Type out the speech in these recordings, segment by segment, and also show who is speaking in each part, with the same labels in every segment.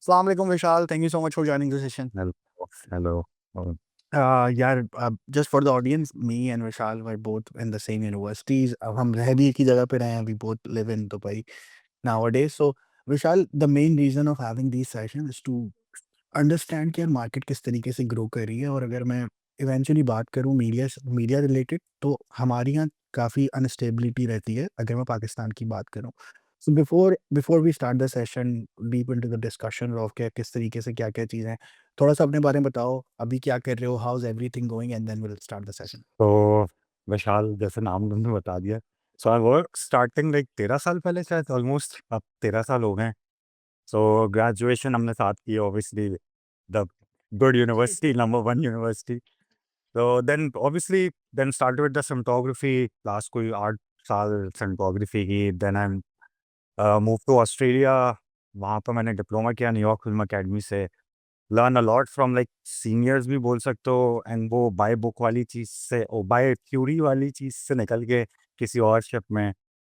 Speaker 1: Assalamu alaikum, Vishal. Thank you so much for joining the session.
Speaker 2: Hello. Hello. Oh,
Speaker 1: Just for the audience, me and Vishal were both in the same universities. अब हम रह भी एक ही जगह पे रहे हैं. We both live in Dubai nowadays. So, Vishal, the main reason of having these sessions is to understand कि यार मार्केट किस तरीके से ग्रो कर रही है और अगर मैं इवेंचुअली बात करूँ मीडिया रिलेटेड तो हमारे यहाँ काफ़ी अनस्टेबिलिटी रहती है अगर मैं पाकिस्तान की बात करूँ। So before before we start the session deep into the discussion of क्या किस तरीके से क्या-क्या चीज़ें हैं, थोड़ा-सा अपने बारे में बताओ, अभी क्या कर रहे हो? How is everything going and then we will start the session.
Speaker 2: तो विशाल जैसे नाम तुमने बता दिया। So I work starting like 13 साल पहले, शायद ऑलमोस्ट अब 13 साल हो गए हैं। सो ग्रेजुएशन हमने साथ की, obviously the good university, number 1 university. तो then obviously then started with the cinematography. Last कोई 8 साल सिनेमेटोग्राफी की। Then I move to Australia. वहाँ पे मैंने डिप्लोमा किया न्यूयॉर्क फिल्म अकेडमी से। Learn a lot from like seniors भी बोल सकते हो, एंड वो बाय बुक वाली चीज़ से ओ बाय थ्योरी वाली चीज़ से निकल के किसी और शिप में।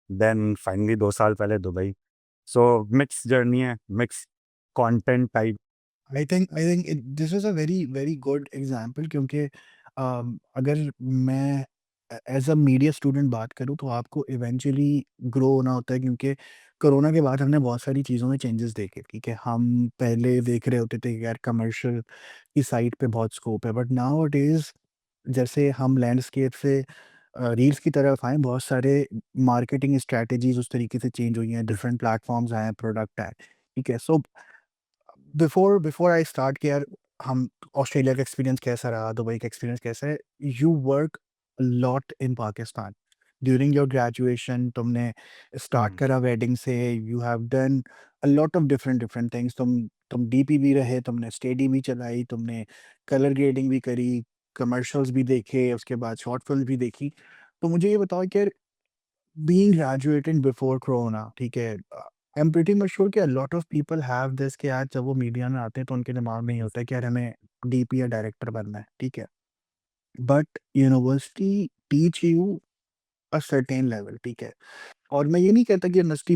Speaker 2: देन फाइनली 2 साल पहले दुबई। सो मिक्स जर्नी है, mix content type.
Speaker 1: I think this is a very very good example क्योंकि अगर मैं एज़ अ मीडिया स्टूडेंट बात करूँ तो आपको इवेंचुअली ग्रो होना होता है क्योंकि कोरोना के बाद हमने बहुत सारी चीज़ों में चेंजेस देखे, ठीक है? हम पहले देख रहे होते थे कि यार कमर्शियल की साइड पे बहुत स्कोप है, बट नाउअडेज़ जैसे हम लैंडस्केप से रील्स की तरफ आए, बहुत सारे मार्केटिंग स्ट्रैटेजीज़ उस तरीके से चेंज हुई हैं, डिफरेंट प्लेटफ़ॉर्म्स आए हैं, प्रोडक्ट आए, ठीक है? सो बिफोर बिफोर आई स्टार्ट कि यार हम ऑस्ट्रेलिया का एक्सपीरियंस कैसा रहा, दुबई का एक्सपीरियंस कैसा है? You work lot in Pakistan during your graduation तुमने स्टार्ट
Speaker 2: हुँ,
Speaker 1: करा वेडिंग से, you have done a lot of different different things. तुम डीपी भी रहे, तुमने स्टडी भी चलाई, तुमने कलर ग्रेडिंग भी करी, कमर्शियल्स भी देखे, उसके बाद शॉर्ट फिल्म भी देखी। तो मुझे ये बताओ कि बीइंग ग्रेजुएटेड बिफोर कोरोना, ठीक है? I am pretty much sure कि a lot of people have this कि यार जब वो मीडिया में आते हैं तो उनके दिमाग में ये होता है कि यार हमें डीपी या डायरेक्टर बनना है, ठीक है? But university teach you a certain level, ठीक है? और मैं ये नहीं कहता कि यूनिवर्सिटी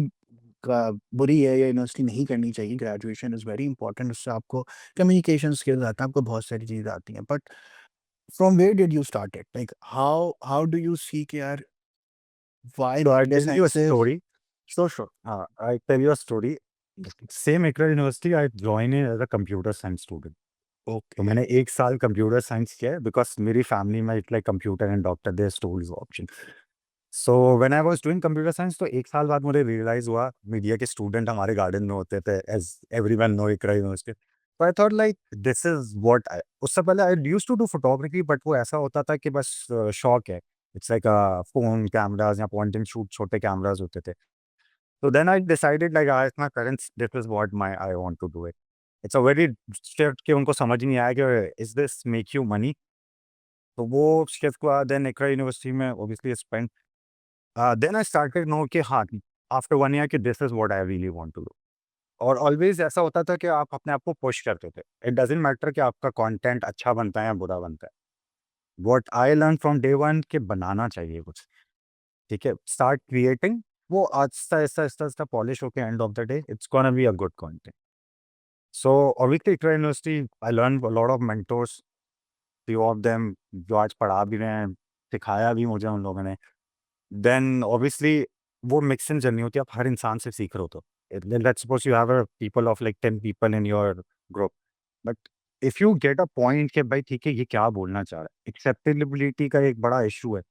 Speaker 1: का बुरी है या यूनिवर्सिटी नहीं करनी चाहिए, ग्रेजुएशन इज़ वेरी इंपॉर्टेंट, उससे आपको कम्युनिकेशन स्किल्स आता है, आपको बहुत सारी चीज़ें आती हैं। But from where did you start it? Like how how do you see कि यार why
Speaker 2: so I
Speaker 1: media
Speaker 2: tell you a
Speaker 1: sciences?
Speaker 2: Story.
Speaker 1: Sure, sure.
Speaker 2: I tell you a story. Same एकरा university I join in as a computer science student. तो
Speaker 1: okay.
Speaker 2: मैंने 1 साल computer science किया है because मेरी family में it's like computer and doctor, their stories option. So when I was doing computer science, तो 1 साल बाद मुझे रियलाइज़ हुआ मीडिया के स्टूडेंट हमारे गार्डन में होते थे, as everyone know Iqra university. तो I thought like this is what I उससे पहले I used to do photography, but वो ऐसा होता था कि बस शौक है। इट्स लाइक फ़ोन कैमराज़ या पॉइंट एंड शूट छोटे कैमराज़ होते थे। So then I decided like as my parents, this is what my I want to do it. It's a very shift कि उनको समझ ही नहीं आया कि is this make you money? तो वो शिफ्ट के बाद देन इकरा यूनिवर्सिटी में obviously spent then I started know कि हाँ, आफ्टर 1 ईयर कि this is what I really want to do. और ऑलवेज़ ऐसा होता था कि आप अपने आप को पुश करते थे। इट डज़न्ट मैटर कि आपका कंटेंट अच्छा बनता है या बुरा बनता है। What I learn from day 1 कि बनाना चाहिए कुछ, ठीक है? स्टार्ट क्रिएटिंग, वो आहिस्ता-आहिस्ता पॉलिश होके and of the day it's gonna be a good content. So obviously Ikra University, I learned a lot of mentors, few of them जो आज पढ़ा भी रहे हैं, सिखाया भी मुझे उन लोगों ने। देन ऑब्वियसली वो मिक्स इन जर्नी होती है, आप हर इंसान से सीख रहे हो तो। Let's suppose you have a people of like 10 people in your group, but if you get a point कि भाई ठीक है, ये क्या बोलना चाह रहा है, एक्सेप्टेबिलिटी का एक बड़ा इशू है।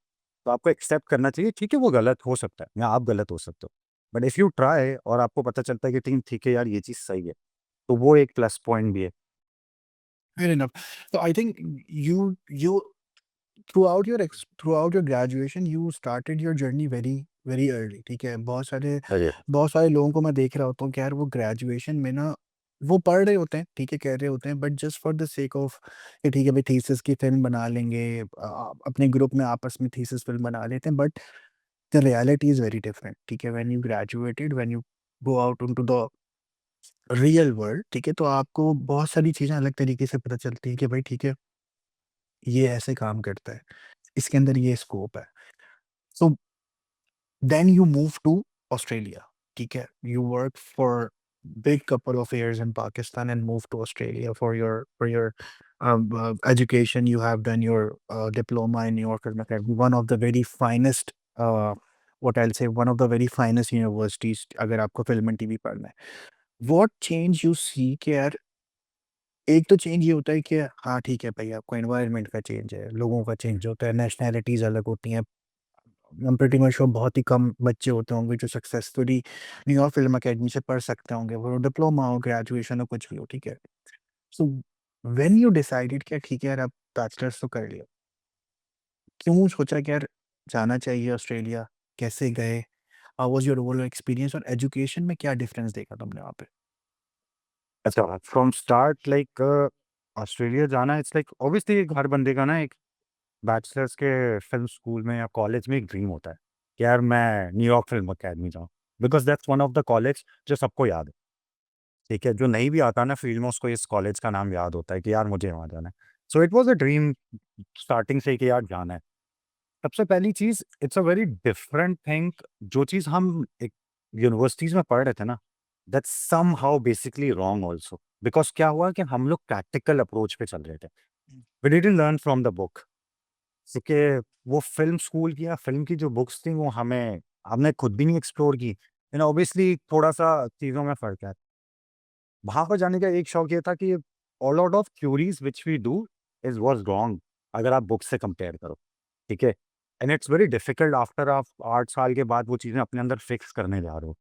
Speaker 2: तो आपको एक्सेप्ट करना चाहिए, ठीक है वो गलत हो सकता है या आप गलत हो सकते हो, बट इफ यू ट्राई और आपको पता चलता है कि ठीक है यार ये चीज़ सही है, तो वो एक प्लस पॉइंट भी है।
Speaker 1: Fair enough. So I think you throughout your graduation you started your journey very very early, ठीक है?
Speaker 2: अरे
Speaker 1: बहुत सारे लोगों को मैं देख रहा होता हूँ कि यार वो ग्रेजुएशन में ना वो पढ़ रहे होते हैं, ठीक है, कर रहे होते हैं, but just for the sake of कि ठीक है भाई थीसिस की फिल्म बना लेंगे, अपने ग्रुप में आपस में थीसिस फिल्म बना लेते हैं, but the reality is very different, ठीक है? When you graduated, when you go out into the real world, ठीक है, तो आपको बहुत सारी चीजें अलग तरीके से पता चलती है कि भाई ठीक है, ये ऐसे काम करता है, इसके अंदर ये स्कोप है। So then you move to Australia, ठीक है? You work for big couple of years in Pakistan and moved to Australia for your education. You have done your diploma in New York Film Academy, one of the very finest, what I'll say, one of the very finest universities. अगर आपको film and TV पढ़ना है, what change you see कि यार एक तो change ये होता है कि हाँ ठीक है भाई आपको एनवायरनमेंट का चेंज है, लोगों का चेंज होता है, नेशनैलिटीज़ अलग होती हैं। आई एम प्रीटी मच श्योर बहुत ही कम बच्चे होते होंगे जो सक्सेसफुली न्यूयॉर्क फ़िल्म अकेडमी से पढ़ सकते होंगे, वो डिप्लोमा हो, ग्रेजुएशन हो, कुछ भी हो, ठीक है? सो व्हेन यू डिसाइडेड कि ठीक है यार अब बैचलर्स तो कर लिया, क्यों सोचा कि यार जाना चाहिए ऑस्ट्रेलिया? कैसे गए? How was your overall experience और एजुकेशन में क्या डिफरेंस देखा तुमने वहाँ पे?
Speaker 2: अच्छा, फ्रॉम स्टार्ट लाइक ऑस्ट्रेलिया जाना इट्स लाइक ऑब्वियसली एक हर बंदे का ना एक बैचलर्स के फ़िल्म स्कूल में या कॉलेज में एक ड्रीम होता है, कि यार मैं न्यूयॉर्क फ़िल्म अकेडमी जाऊँ। Because that's one of the college जो सबको याद है, ठीक है? जो नहीं भी आता ना फ़ील्ड में उसको इस कॉलेज का नाम याद होता है कि यार मुझे वहाँ जाना है। So it was a dream starting से ही कि यार जाना है। सबसे पहली चीज़ it's a very different thing जो चीज़ हम एक यूनिवर्सिटीज़ में पढ़ रहे थे ना, that's somehow basically wrong also. Because क्या हुआ कि हम लोग प्रैक्टिकल अप्रोच पे चल रहे थे। We didn't learn from the book. क्योंकि वो फ़िल्म स्कूल की या फ़िल्म की जो बुक्स थी वो हमें हमने खुद भी नहीं एक्सप्लोर की। ऑब्वियसली थोड़ा-सा चीज़ों में फ़र्क है। वहाँ पर जाने का एक शौक ये था कि a lot of theories which we do is was wrong अगर आप बुक से कंपेयर करो, ठीक है? And it's very difficult after आप 8 साल के बाद वो चीज़ें अपने अंदर फिक्स करने जा रहे हो।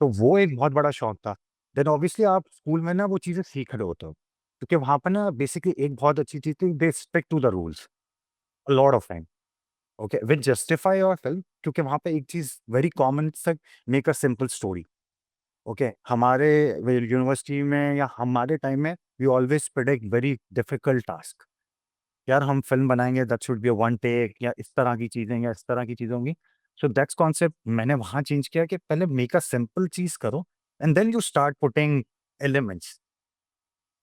Speaker 2: तो वो एक बहुत बड़ा शौक था। देन ऑब्वियसली आप स्कूल में ना वो चीज़ें सीख रहे होते हो। क्योंकि वहाँ पर ना बेसिकली एक बहुत अच्छी चीज़ थी they stick to the rules a lot of time. Okay which justify your film क्योंकि वहाँ पे एक चीज़ वेरी कॉमन सा make a simple story. Okay हमारे यूनिवर्सिटी में या हमारे टाइम में we always predict very difficult task. यार हम फ़िल्म बनाएँगे that should be a one take या इस तरह की चीज़ें या इस तरह की चीज़ें होंगी। सो दैट्स कॉन्सेप्ट मैंने वहाँ चेंज किया कि पहले मेक अ सिंपल चीज़ करो and then you start putting elements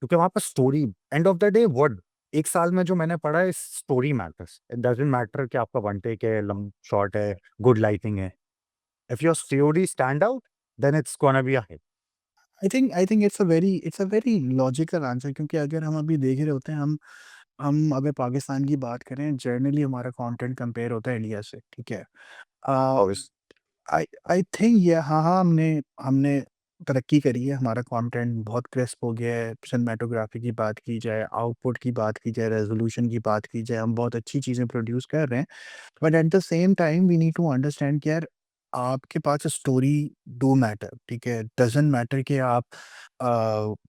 Speaker 2: क्योंकि वहाँ पर story end of the day what 1 साल में जो मैंने पढ़ा है story matters. It doesn't matter कि आपका वन टेक है, शॉट है, गुड लाइटिंग है। If your story stand out then it's gonna be a hit.
Speaker 1: I think it's a very logical answer क्योंकि अगर हम अभी देख रहे होते हैं हम अगर पाकिस्तान की बात करें जनरली हमारा कंटेंट कंपेयर होता है इंडिया से, ठीक है? अ,
Speaker 2: ऑब्वियस
Speaker 1: आई आई थिंक ये हाँ, हाँ, हमने हमने तरक्की करी है, हमारा कंटेंट बहुत क्रिस्प हो गया है, सिनेमैटोग्राफी की बात की जाए, आउटपुट की बात की जाए, रेज़ोल्यूशन की बात की जाए, हम बहुत अच्छी चीज़ें प्रोड्यूस कर रहे हैं। But at the same time we need to understand कि यार आपके पास स्टोरी डू मैटर, ठीक है? डज़न्ट मैटर कि आप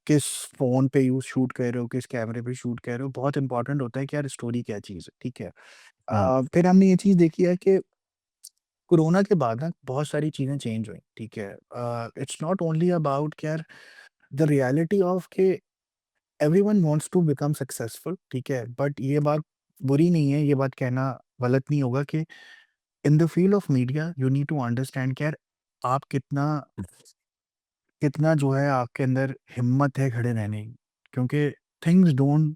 Speaker 1: किस फ़ोन पे यूज़ शूट कर रहे हो, किस कैमरे पे शूट कर रहे हो, बहुत इम्पोर्टेंट होता है कि यार स्टोरी क्या चीज़ है, ठीक है?
Speaker 2: हुँ,
Speaker 1: फिर हमने ये चीज़ देखी है कि कोरोना के बाद ना बहुत सारी चीज़ें चेंज हुई, ठीक है? इट्स नॉट ओनली अबाउट कि यार द रियलिटी ऑफ के everyone wants to become successful, ठीक है? बट ये बात बुरी नहीं है, ये बात कहना गलत नहीं होगा कि in the field of media you need to understand कि यार आप कितना कितना जो है आपके अंदर हिम्मत है खड़े रहने की, क्योंकि things don't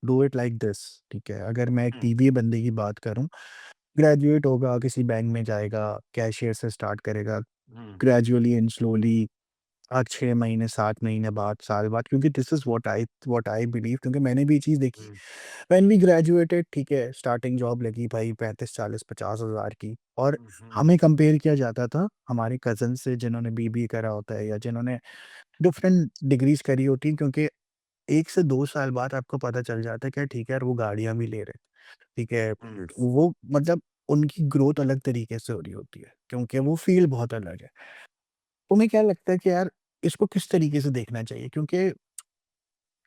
Speaker 1: do it like this, ठीक है? अगर मैं एक
Speaker 2: हुँ,
Speaker 1: टीबीए बंदे की बात करूँ, ग्रेजुएट होगा, किसी बैंक में जाएगा, कैशियर से स्टार्ट करेगा,
Speaker 2: हुँ,
Speaker 1: ग्रेजुअली एंड स्लोली 6 महीने, 7 महीने बाद, साल बाद, क्योंकि this is what I believe, क्योंकि मैंने भी ये चीज़ देखी।
Speaker 2: हुँ,
Speaker 1: व्हेन वी ग्रेजुएटेड, ठीक है, स्टार्टिंग जॉब लगी भाई 35, 40, 50 हज़ार की, और
Speaker 2: हुँ, हुँ,
Speaker 1: हमें कंपेयर किया जाता था हमारे कज़न से जिन्होंने बीबीए करा होता है या जिन्होंने डिफरेंट डिग्रीज़ करी होती हैं, क्योंकि 1 से 2 साल बाद आपको पता चल जाता है कि ठीक है यार वो गाड़ियाँ भी ले रहे हैं, ठीक है।
Speaker 2: हुँ,
Speaker 1: वो मतलब उनकी ग्रोथ अलग तरीके से हो रही होती है, क्योंकि वो फ़ील्ड बहुत अलग है। तुम्हें क्या लगता है कि यार इसको किस तरीके से देखना चाहिए? क्योंकि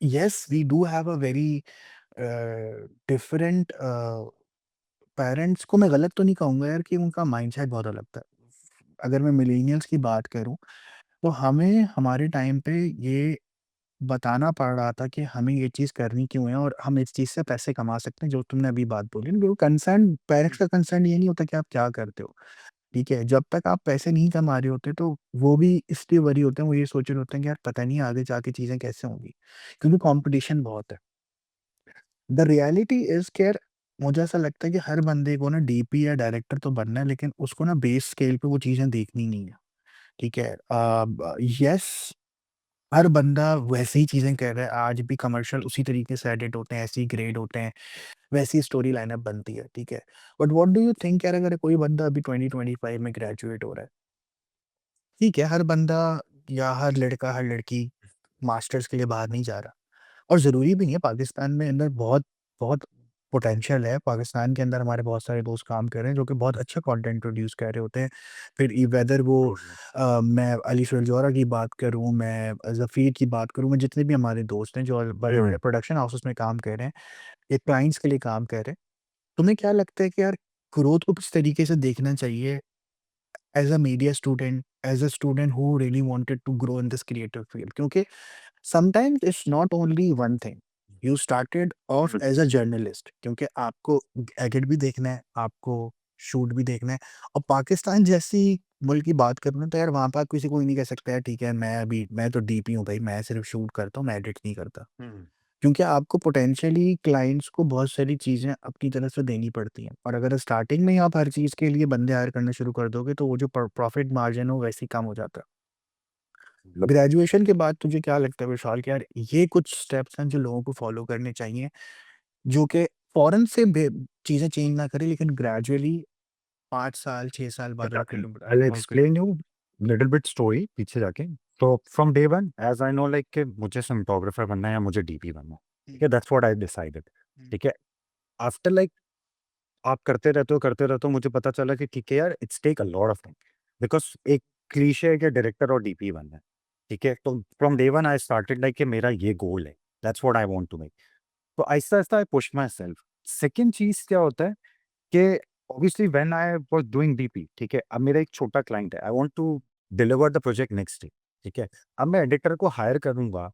Speaker 1: yes we do have a very different parents को मैं गलत तो नहीं कहूँगा यार कि उनका माइंडसेट बहुत अलग था। अगर मैं मिलेनियल्स की बात करूँ, तो हमें हमारे टाइम पे ये बताना पड़ रहा था कि हमें ये चीज़ करनी क्यों है और हम इस चीज़ से पैसे कमा सकते हैं, जो तुमने अभी बात बोली ना, बिल्कुल कंसर्न पेरेंट्स
Speaker 2: हुँ,
Speaker 1: का कंसर्न ये नहीं होता कि आप क्या करते हो, ठीक है? जब तक आप पैसे नहीं कमा रहे होते, तो वो भी इसलिए वरी होते हैं, वो ये सोच रहे होते हैं कि यार पता नहीं आगे जाके चीज़ें कैसे होंगी, क्योंकि कॉम्पिटिशन बहुत है। द रियलिटी इज़ कि यार मुझे ऐसा लगता है कि हर बंदे को ना डीपी या डायरेक्टर तो बनना है, लेकिन उसको ना बेस स्केल पे वो चीज़ें देखनी नहीं है, ठीक है? यस, हर बंदा वैसे ही चीज़ें कर रहा है, आज भी कमर्शियल उसी तरीके से एडिट होते हैं, ऐसे ही ग्रेड होते हैं, वैसी स्टोरी लाइनअप बनती है, ठीक है? But what do you think यार, अगर कोई बंदा अभी 2025 में ग्रेजुएट हो रहा है, ठीक है, हर बंदा या हर लड़का, हर लड़की मास्टर्स के लिए बाहर नहीं जा रहा। और ज़रूरी भी नहीं है, पाकिस्तान में अंदर बहुत बहुत पोटेंशियल है। पाकिस्तान के अंदर हमारे बहुत सारे दोस्त काम कर रहे हैं जो कि बहुत अच्छा कंटेंट प्रोड्यूस कर रहे होते हैं। फिर वेदर वो मैं अली सुरजौरा की बात करूँ, मैं ज़फ़ीर की बात करूँ, मैं जितने भी हमारे दोस्त हैं जो बड़े-बड़े प्रोडक्शन हाउसेस में काम कर रहे हैं, या क्लाइंट्स के लिए काम कर रहे हैं। तुम्हें क्या लगता है कि यार ग्रोथ को किस तरीके से देखना चाहिए as a media student, as a student who really wanted to grow in this creative field? क्योंकि sometimes it's not only one thing. You started off as a journalist, क्योंकि आपको एडिट भी देखना है, आपको शूट भी देखना है। और पाकिस्तान जैसी मुल्क की बात करूँ ना, तो यार वहाँ पर किसी को ये नहीं कह सकता है ठीक है मैं तो डीपी हूँ भाई, मैं सिर्फ शूट करता हूँ, मैं एडिट नहीं करता। क्योंकि आपको पोटेंशियली क्लाइंट्स को बहुत सारी चीज़ें अपनी तरफ से देनी पड़ती हैं, और अगर स्टार्टिंग में ही आप हर चीज़ के लिए बंदे हायर करना शुरू कर दोगे तो वो जो प्रॉफिट मार्जिन हो वैसे ही कम हो जाता है। ग्रेजुएशन के बाद तुझे क्या लगता है विशाल कि यार ये कुछ स्टेप्स हैं जो लोगों को फॉलो करने चाहिए, जो कि फौरन से चीज़ें चेंज ना करें, लेकिन ग्रेजुअली 5 साल 6 साल बाद
Speaker 2: Exactly.
Speaker 1: उनको
Speaker 2: I'll
Speaker 1: इवॉल्व करें?
Speaker 2: explain you little bit story पीछे जाके। तो from day one as I know like कि मुझे cinematographer बनना है या मुझे डीपी बनना है। ठीक है, that's what I decided। ठीक है, after like आप करते रहते हो, मुझे पता चला कि ठीक है यार, it's take a lot of time because एक क्लीशे है कि डायरेक्टर और डीपी बनना है। ठीक है, तो from day one I started like कि मेरा ये गोल है, that's what I want to make. तो आहिस्ता-आहिस्ता I pushed myself. Second चीज़ क्या होता है कि obviously when I was doing DP, ठीक है, अब मेरा एक छोटा क्लाइंट है, I want to deliver the project next day. ठीक है, अब मैं एडिटर को हायर करूँगा,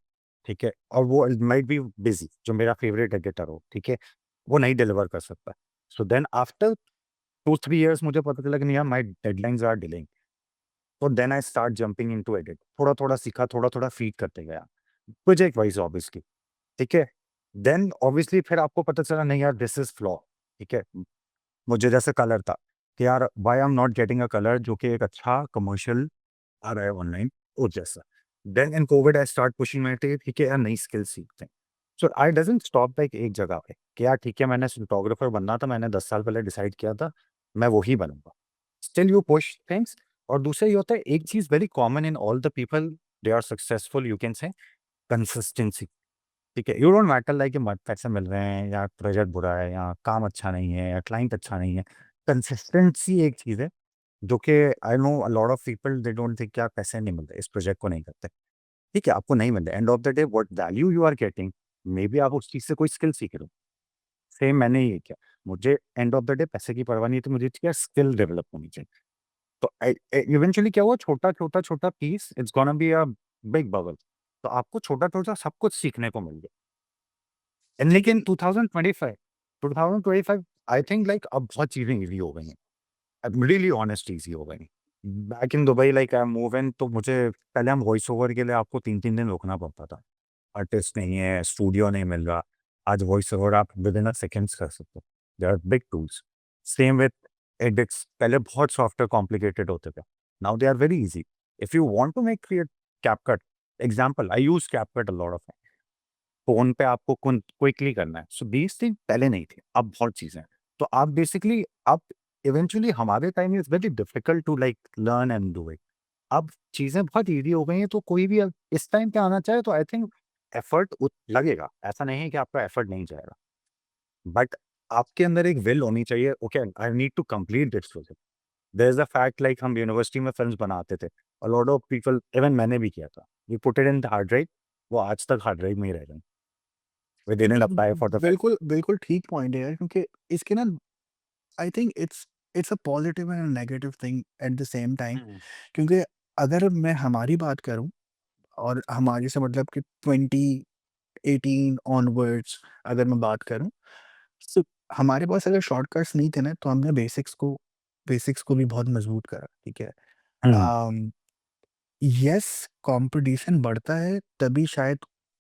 Speaker 2: ठीक है, और वो माइट बी बिज़ी, जो मेरा फेवरेट एडिटर हो, ठीक है, वो नहीं डिलीवर कर सकता। सो देन आफ्टर 2-3 इयर्स मुझे पता चला कि नहीं यार, माय डेडलाइन्स आर डिलेइंग। तो then I start jumping into edit. थोड़ा-थोड़ा सीखा, थोड़ा-थोड़ा फीड करते गया, प्रोजेक्ट वाइज़ ऑब्वियसली। ठीक है? देन ऑब्वियसली फिर आपको पता चला नहीं यार, दिस इज़ फ्लॉ। ठीक है? मुझे जैसे कलर था कि यार why I am not getting a colour जो कि एक अच्छा कमर्शियल आ रहा है ऑनलाइन उस जैसा। Then in covid I start pushing my tape, ठीक है यार, नई स्किल सीखते हैं। So I doesn't stop like एक जगह पे कि यार ठीक है, मैंने सिनेमैटोग्राफर बनना था, मैंने 10 साल पहले डिसाइड किया था, मैं वो ही बनूँगा। Still you push things. और दूसरा ये होता है, एक चीज़ very common in all the people they are successful, you can say consistency. ठीक है? यू डोंट मैटर लाइक कि मत पैसे मिल रहे हैं या प्रोजेक्ट बुरा है या काम अच्छा नहीं है या क्लाइंट अच्छा नहीं है। कंसिस्टेंसी एक चीज़ है जो कि I know a lot of people they don't think यार पैसे नहीं मिल रहे, इस प्रोजेक्ट को नहीं करते। ठीक है, आपको नहीं मिल रहा, end of the day what value you are getting, maybe आप उस चीज़ से कोई स्किल सीख रहे हो। सेम मैंने ये किया। मुझे एंड ऑफ द डे पैसे की परवाह नहीं थी, मुझे क्या स्किल डेवलप होनी चाहिए। तो इवेंचुअली क्या हुआ, छोटा piece it's gonna be a big bubble. तो आपको छोटा-छोटा सब कुछ सीखने को मिल गया। एंड लेकिन 2025 आई थिंक लाइक अब बहुत चीज़ें ईज़ी हो गई हैं। अब रियली ऑनेस्ट ईज़ी हो गई हैं। Back in Dubai like I am moving, तो मुझे पहले हम वॉइस ओवर के लिए आपको 3-3 दिन रुकना पड़ता था। आर्टिस्ट नहीं है, स्टूडियो नहीं मिल रहा। आज वॉइस ओवर आप विदिन अ सेकंड्स कर सकते हो। They are big tools. Same with edits, पहले बहुत सॉफ्टवेयर कॉम्प्लिकेटेड होते थे। Now they are very easy. If you want to make create CapCut, example I use CapCut a lot of time. Phone पे आपको quickly करना है। सो these thing पहले नहीं थे, अब बहुत चीज़ें हैं। तो आप बेसिकली अब इवेंचुअली हमारे time is very difficult to like learn and do it. अब चीज़ें बहुत ईज़ी हो गई हैं, तो कोई भी अब इस टाइम पे आना चाहे तो आई थिंक एफर्ट उत लगेगा। ऐसा नहीं है कि आपका एफर्ट नहीं जाएगा। बट आपके अंदर एक विल होनी चाहिए, okay I need to complete this project. There is a fact like हम यूनिवर्सिटी में फ़िल्म्स बनाते थे। A lot of people, even मैंने भी किया था। We put it in the hard drive, वो आज तक हार्ड ड्राइव में ही रह गए। We didn't apply for the
Speaker 1: बिल्कुल, बिल्कुल ठीक पॉइंट है यार, क्योंकि इसके ना I think it's a positive and negative thing eight the same time.
Speaker 2: हुँ,
Speaker 1: क्योंकि अगर मैं हमारी बात करूँ, और हमारे से मतलब कि 2018 ऑनवर्ड्स अगर मैं बात करूँ, सो हमारे पास अगर शॉर्टकट्स नहीं थे ना, तो हमने बेसिक्स को भी बहुत मजबूत करा, ठीक है?
Speaker 2: हुँ,
Speaker 1: अम, यस, कंपटीशन बढ़ता है तभी शायद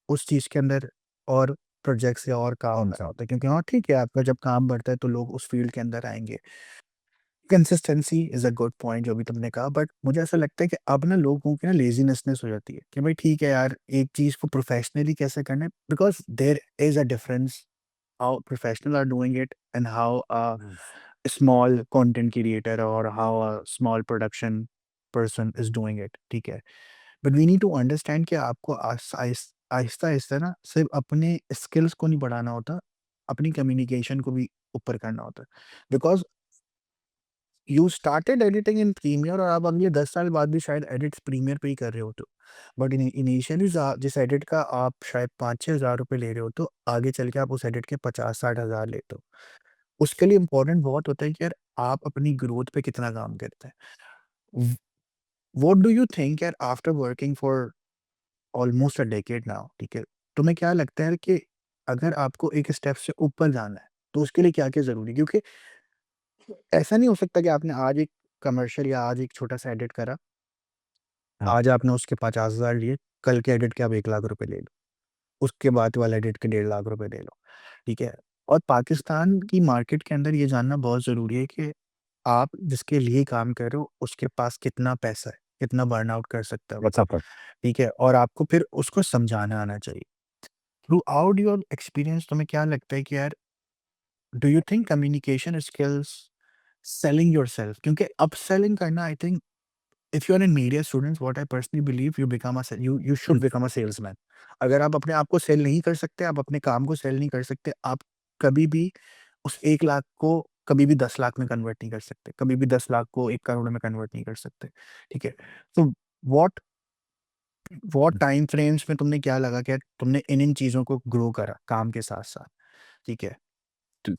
Speaker 1: उस चीज़ के अंदर और प्रोजेक्ट्स या और काम होता है, क्योंकि हाँ ठीक है, आपका जब काम बढ़ता है तो लोग उस फील्ड के अंदर आएँगे। Consistency is a good point जो भी तुमने कहा, बट मुझे ऐसा लगता है कि अब ना लोगों की ना लेज़ीनेसनेस हो जाती है कि भाई ठीक है यार, एक चीज़ को प्रोफ़ेशनली कैसे करना है, because there is a difference how professional are doing it and how a
Speaker 2: hmm,
Speaker 1: small content creator और how a small production person is doing it, ठीक है? But we need to understand कि आपको आहिस्ता-आहिस्ता ना सिर्फ़ अपने स्किल्स को नहीं बढ़ाना होता, अपनी कम्युनिकेशन को भी ऊपर करना होता है। Because you started editing in Premiere और आप अगले 10 साल बाद भी शायद एडिट्स प्रीमियर पे ही कर रहे होते हो। बट इनिशियली जिस एडिट का आप शायद 5-6 हज़ार रुपए ले रहे हो, तो आगे चल के आप उस एडिट के 50-60 हज़ार लेते हो। उसके लिए इम्पोर्टेंट बहुत होता है कि यार आप अपनी ग्रोथ पे कितना काम करते हैं। व्हाट डू यू थिंक यार after working for almost a decade now, ठीक है? तुम्हें क्या लगता है कि अगर आपको एक स्टेप से ऊपर जाना है, तो उसके लिए क्या-क्या ज़रूरी है? क्योंकि ऐसा नहीं हो सकता कि आपने आज एक कमर्शियल या आज एक छोटा-सा एडिट करा,
Speaker 2: हाँ,
Speaker 1: आज आपने उसके 50,000 लिए, कल के एडिट के आप 1 लाख रुपए ले लो, उसके बाद वाले एडिट के 1.5 लाख रुपए ले लो, ठीक है? और पाकिस्तान की मार्केट के अंदर ये जानना बहुत ज़रूरी है कि आप जिसके लिए काम कर रहे हो, उसके पास कितना पैसा है, कितना बर्न आउट कर सकता है वो,
Speaker 2: व्हाट्सएप पर।
Speaker 1: ठीक है? और आपको फिर उसको समझाना आना चाहिए। थ्रू आउट योर एक्सपीरियंस तुम्हें क्या लगता है कि यार do you think communication skills, selling yourself, क्योंकि अपसेलिंग करना I think if you are in media students, what I personally believe you become a you should become a salesman. अगर आप अपने आप को सेल नहीं कर सकते, आप अपने काम को सेल नहीं कर सकते, आप कभी भी उस 1 लाख को कभी भी 10 लाख में कन्वर्ट नहीं कर सकते, कभी भी 10 लाख को 1 करोड़ में कन्वर्ट नहीं कर सकते, ठीक है? तो व्हाट व्हाट टाइम फ्रेम्स में तुमने क्या लगा कि यार तुमने इन-इन चीज़ों को ग्रो करा काम के साथ-साथ, ठीक है? तो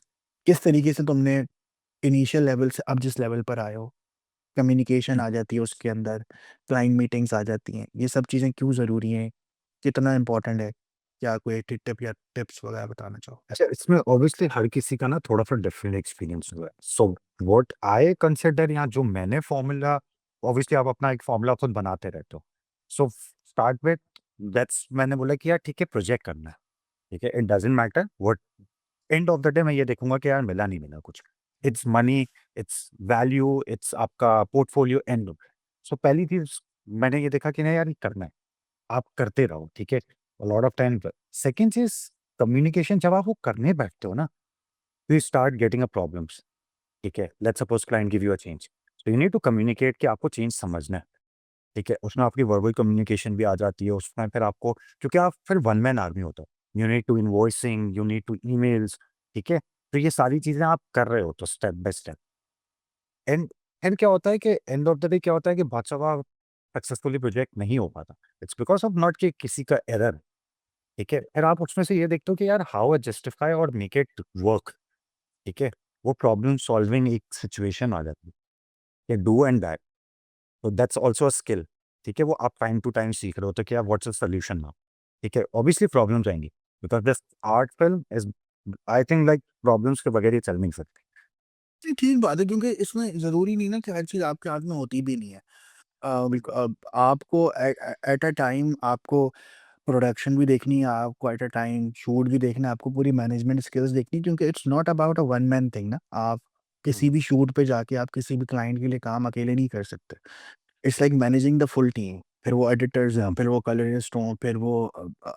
Speaker 1: किस तरीके से तुमने इनिशियल लेवल से अब जिस लेवल पर आए हो, कम्युनिकेशन आ जाती है उसके अंदर, क्लाइंट मीटिंग्स आ जाती हैं, ये सब चीज़ें क्यों ज़रूरी हैं? कितना इम्पोर्टेंट है? क्या कोई टिप या टिप्स वगैरह बताना चाहो?
Speaker 2: अच्छा, इसमें ऑब्वियसली हर किसी का ना थोड़ा-सा डिफरेंट एक्सपीरियंस हुआ है। सो व्हाट आई कंसिडर, यहाँ जो मैंने फ़ॉर्मूला, ऑब्वियसली आप अपना एक फ़ॉर्मूला खुद बनाते रहते हो। सो स्टार्ट विथ दैट्स, मैंने बोला कि यार ठीक है, प्रोजेक्ट करना है, ठीक है? It doesn't matter what, and of the day मैं ये देखूँगा कि यार मिला नहीं मिला कुछ। It's money, it's value, it's आपका पोर्टफोलियो एंड। सो पहली चीज़ मैंने ये देखा कि नहीं यार, ये करना है। आप करते रहो, ठीक है? लॉट ऑफ टाइम प सेकंड चीज़, कम्युनिकेशन जब आप वो करने बैठते हो ना, तो you start getting a problems, ठीक है? Let's suppose client give you a change, so you need to communicate कि आपको चेंज समझना है, ठीक है? उसमें आपकी वर्बल कम्युनिकेशन भी आ जाती है, उसमें फिर आपको, क्योंकि आप फिर वन मैन आर्मी होते हो। You need to invoicing, you need to emails, ठीक है? तो ये सारी चीज़ें आप कर रहे हो तो step by step, and and क्या होता है कि एंड ऑफ द डे क्या होता है कि बहुत सा बार सक्सेसफुली प्रोजेक्ट नहीं हो पाता। इट्स बिकॉज़ ऑफ नॉट कि किसी का एरर, ठीक है? फिर आप उसमें से ये देखते हो कि यार हाउ आई जस्टिफाई और मेक इट वर्क, ठीक है? वो प्रॉब्लम सॉल्विंग एक सिचुएशन आ जाती है, कि डू एंड डाई, तो दैट्स आल्सो अ स्किल, ठीक है? वो आप टाइम टू टाइम सीख रहे हो, तो क्या व्हाट्स द सॉल्यूशन नाउ, ठीक है? ऑब्वियसली प्रॉब्लम्स आएँगी, because this art film is, I think like problems के बगैर ये चल नहीं सकती।
Speaker 1: नहीं, ठीक बात है क्योंकि इसमें ज़रूरी नहीं ना कि हर चीज़ आपके हाथ में होती भी नहीं है। आपको एट अ टाइम आपको प्रोडक्शन भी देखनी है, आपको एट अ टाइम शूट भी देखना है, आपको पूरी मैनेजमेंट स्किल्स देखनी है क्योंकि it's not about a one man thing ना। आप
Speaker 2: हुँ,
Speaker 1: किसी भी शूट पे जाके आप किसी भी क्लाइंट के लिए काम अकेले नहीं कर सकते। It's like managing the full team, फिर वो एडिटर्स हों,
Speaker 2: हुँ,
Speaker 1: फिर वो कलरिस्ट हों, फिर वो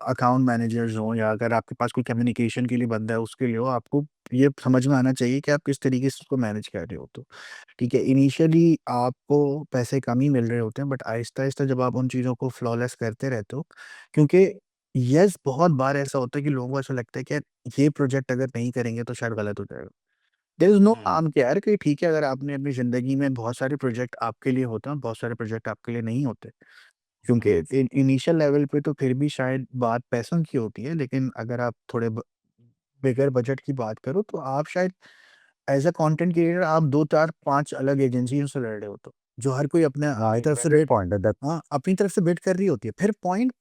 Speaker 1: अकाउंट मैनेजर्स हों या अगर आपके पास कोई कम्युनिकेशन के लिए बंदा है उसके लिए हो, आपको ये समझ में आना चाहिए कि आप किस तरीके से उसको मैनेज कर रहे हो। तो ठीक है, इनिशियली आपको पैसे कम ही मिल रहे होते हैं बट आहिस्ता-आहिस्ता जब आप उन चीज़ों को फ्लॉलेस करते रहते हो, क्योंकि येस बहुत बार ऐसा होता है कि लोगों को ऐसा लगता है कि यार ये प्रोजेक्ट अगर नहीं करेंगे तो शायद गलत हो जाएगा। There is no
Speaker 2: hmm,
Speaker 1: harm कि यार कि ठीक है, अगर आपने अपनी ज़िंदगी में बहुत सारे प्रोजेक्ट आपके लिए होते हैं, बहुत सारे प्रोजेक्ट आपके लिए नहीं होते। क्योंकि
Speaker 2: हुँ,
Speaker 1: इनिशियल लेवल पे तो फिर भी शायद बात पैसों की होती है, लेकिन अगर आप थोड़े बिगर बजट की बात करो तो आप शायद एज़ अ कंटेंट क्रिएटर आप 2, 4, 5 अलग एजेंसियों से लड़ रहे हो तो, जो हर कोई अपने
Speaker 2: हाँ,
Speaker 1: अपनी
Speaker 2: एक
Speaker 1: तरफ से
Speaker 2: वैलिड
Speaker 1: बिड
Speaker 2: पॉइंट है दैट।
Speaker 1: हाँ, अपनी तरफ से बिड कर रही होती है। फिर पॉइंट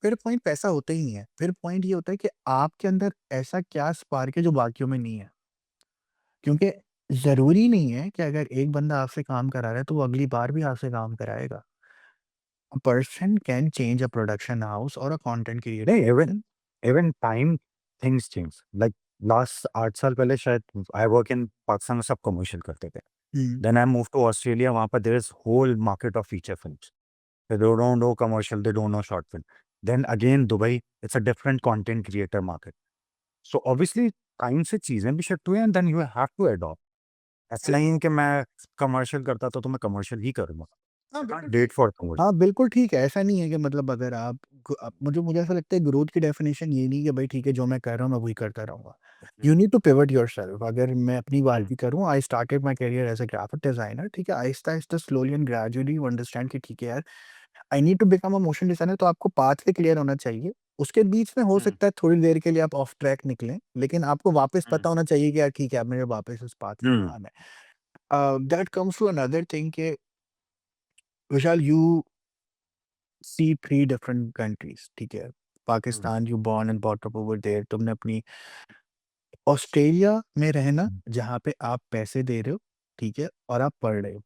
Speaker 1: पैसा होता ही नहीं है। फिर पॉइंट ये होता है कि आपके अंदर ऐसा क्या स्पार्क है जो बाकियों में नहीं है। क्योंकि ज़रूरी नहीं है कि अगर एक बंदा आपसे काम करा रहा है तो वो अगली बार भी आपसे काम कराएगा। A person can change a production house or a content creator
Speaker 2: नहीं, even
Speaker 1: person।
Speaker 2: Even time things change, like last 8 साल पहले शायद आई वर्क इन पाकिस्तान में सब कमर्शियल करते थे।
Speaker 1: Hmm,
Speaker 2: then I move to Australia, वहाँ पर there is whole market of feature films. They don't know commercial, they don't know short film. Then again, Dubai, it's a different content creator market. So obviously, time से चीज़ें भी shift हुई हैं, and then you have to adopt. ऐसा नहीं है कि मैं कमर्शियल करता तो मैं कमर्शियल ही करूँगा।
Speaker 1: हाँ,
Speaker 2: आई
Speaker 1: बिल्कुल
Speaker 2: कांट
Speaker 1: ठीक
Speaker 2: वेट फॉर कमर्शियल।
Speaker 1: हाँ, बिल्कुल ठीक है। ऐसा नहीं है कि मतलब अगर आप मुझे मुझे ऐसा लगता है ग्रोथ की डेफिनिशन ये नहीं है कि भाई ठीक है जो मैं कर रहा हूँ मैं वही करता रहूँगा।
Speaker 2: Hmm,
Speaker 1: you need to pivot yourself. अगर मैं अपनी बात
Speaker 2: हुँ,
Speaker 1: भी करूँ, I started my career as a graphic designer, ठीक है? आहिस्ता-आहिस्ता slowly and gradually you understand कि ठीक है यार, I need to become a motion designer, तो आपको पाथवे क्लियर होना चाहिए। उसके बीच में हो
Speaker 2: हुँ,
Speaker 1: सकता है थोड़ी देर के लिए आप ऑफ ट्रैक निकलें, लेकिन आपको वापस
Speaker 2: हुँ,
Speaker 1: पता होना चाहिए कि यार ठीक है अब मुझे वापस उस पाथवे
Speaker 2: हुँ,
Speaker 1: पे आना है। That comes to another thing कि Vishal, you see 3 different countries, ठीक है?
Speaker 2: Hmm,
Speaker 1: Pakistan, you born and brought up over there, तुमने अपनी ऑस्ट्रेलिया में रहना
Speaker 2: हुँ,
Speaker 1: जहाँ पे आप पैसे दे रहे हो, ठीक है? और आप पढ़ रहे हो,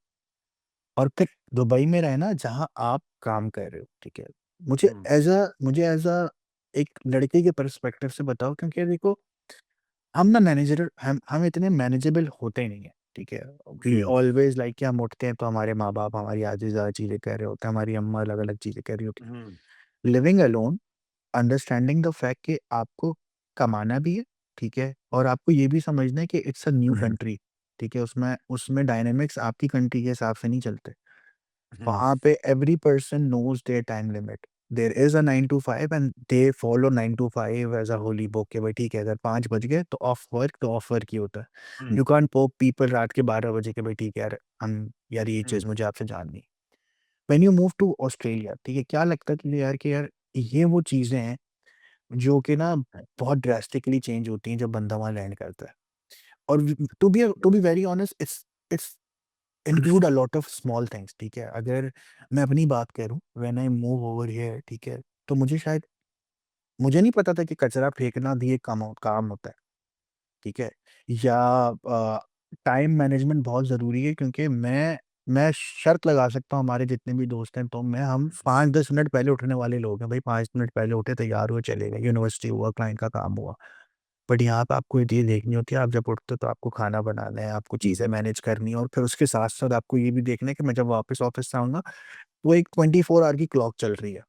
Speaker 1: और फिर दुबई में रहना जहाँ आप काम कर रहे हो, ठीक है?
Speaker 2: हुँ,
Speaker 1: मुझे एज़ अ एक लड़के के पर्सपेक्टिव से बताओ, क्योंकि देखो हम इतने मैनेजेबल होते नहीं हैं, ठीक है? वी
Speaker 2: हुँ,
Speaker 1: ऑलवेज़ लाइक कि हम उठते हैं तो हमारे माँ-बाप हमारी आधी से ज़्यादा चीज़ें कह रहे होते हैं, हमारी अम्मा अलग-अलग चीज़ें कह रही होती
Speaker 2: हुँ,
Speaker 1: हैं। Living alone, understanding the fact कि आपको कमाना भी है, ठीक है? और आपको ये भी समझना है कि it's a new
Speaker 2: hmm,
Speaker 1: country, ठीक है? उसमें उसमें डायनामिक्स आपकी कंट्री के हिसाब से नहीं चलते।
Speaker 2: हुँ,
Speaker 1: वहाँ पे every person knows their time limit. There is a 9 to 5 and they follow 9 to 5 as a holy book कि भाई ठीक है, अगर 5 बज गए तो ऑफ वर्क, तो ऑफ वर्क ही होता है।
Speaker 2: Hmm,
Speaker 1: you can't poke people रात के 12 बजे कि भाई ठीक है यार, यार ये
Speaker 2: हुँ,
Speaker 1: चीज़ मुझे आपसे जाननी है। When you move to Australia, ठीक है, क्या लगता है तुझे यार कि यार ये वो चीज़ें हैं जो कि ना बहुत ड्रास्टिकली चेंज होती हैं जब बंदा वहाँ लैंड करता है। और to be very honest, it's include a lot of small things, ठीक है? अगर मैं अपनी बात करूँ, when I move over here, ठीक है? तो मुझे नहीं पता था कि कचरा फेंकना भी एक काम होता है, ठीक है? या टाइम मैनेजमेंट बहुत ज़रूरी है, क्योंकि मैं शर्त लगा सकता हूँ हमारे जितने भी दोस्त हैं, तो मैं हम 5-10 मिनट पहले उठने वाले लोग हैं। भाई 5 मिनट पहले उठे, तैयार हुए, चले गए, यूनिवर्सिटी हुआ, क्लाइंट का काम हुआ। बट यहाँ पे आपको ये चीज़ देखनी होती है, आप जब उठते हो तो आपको खाना बनाना है, आपको चीज़ें मैनेज करनी है, और फिर उसके साथ-साथ आपको ये भी देखना है कि मैं जब वापस ऑफ़िस से आऊँगा, तो एक 24 आवर की क्लॉक चल रही है।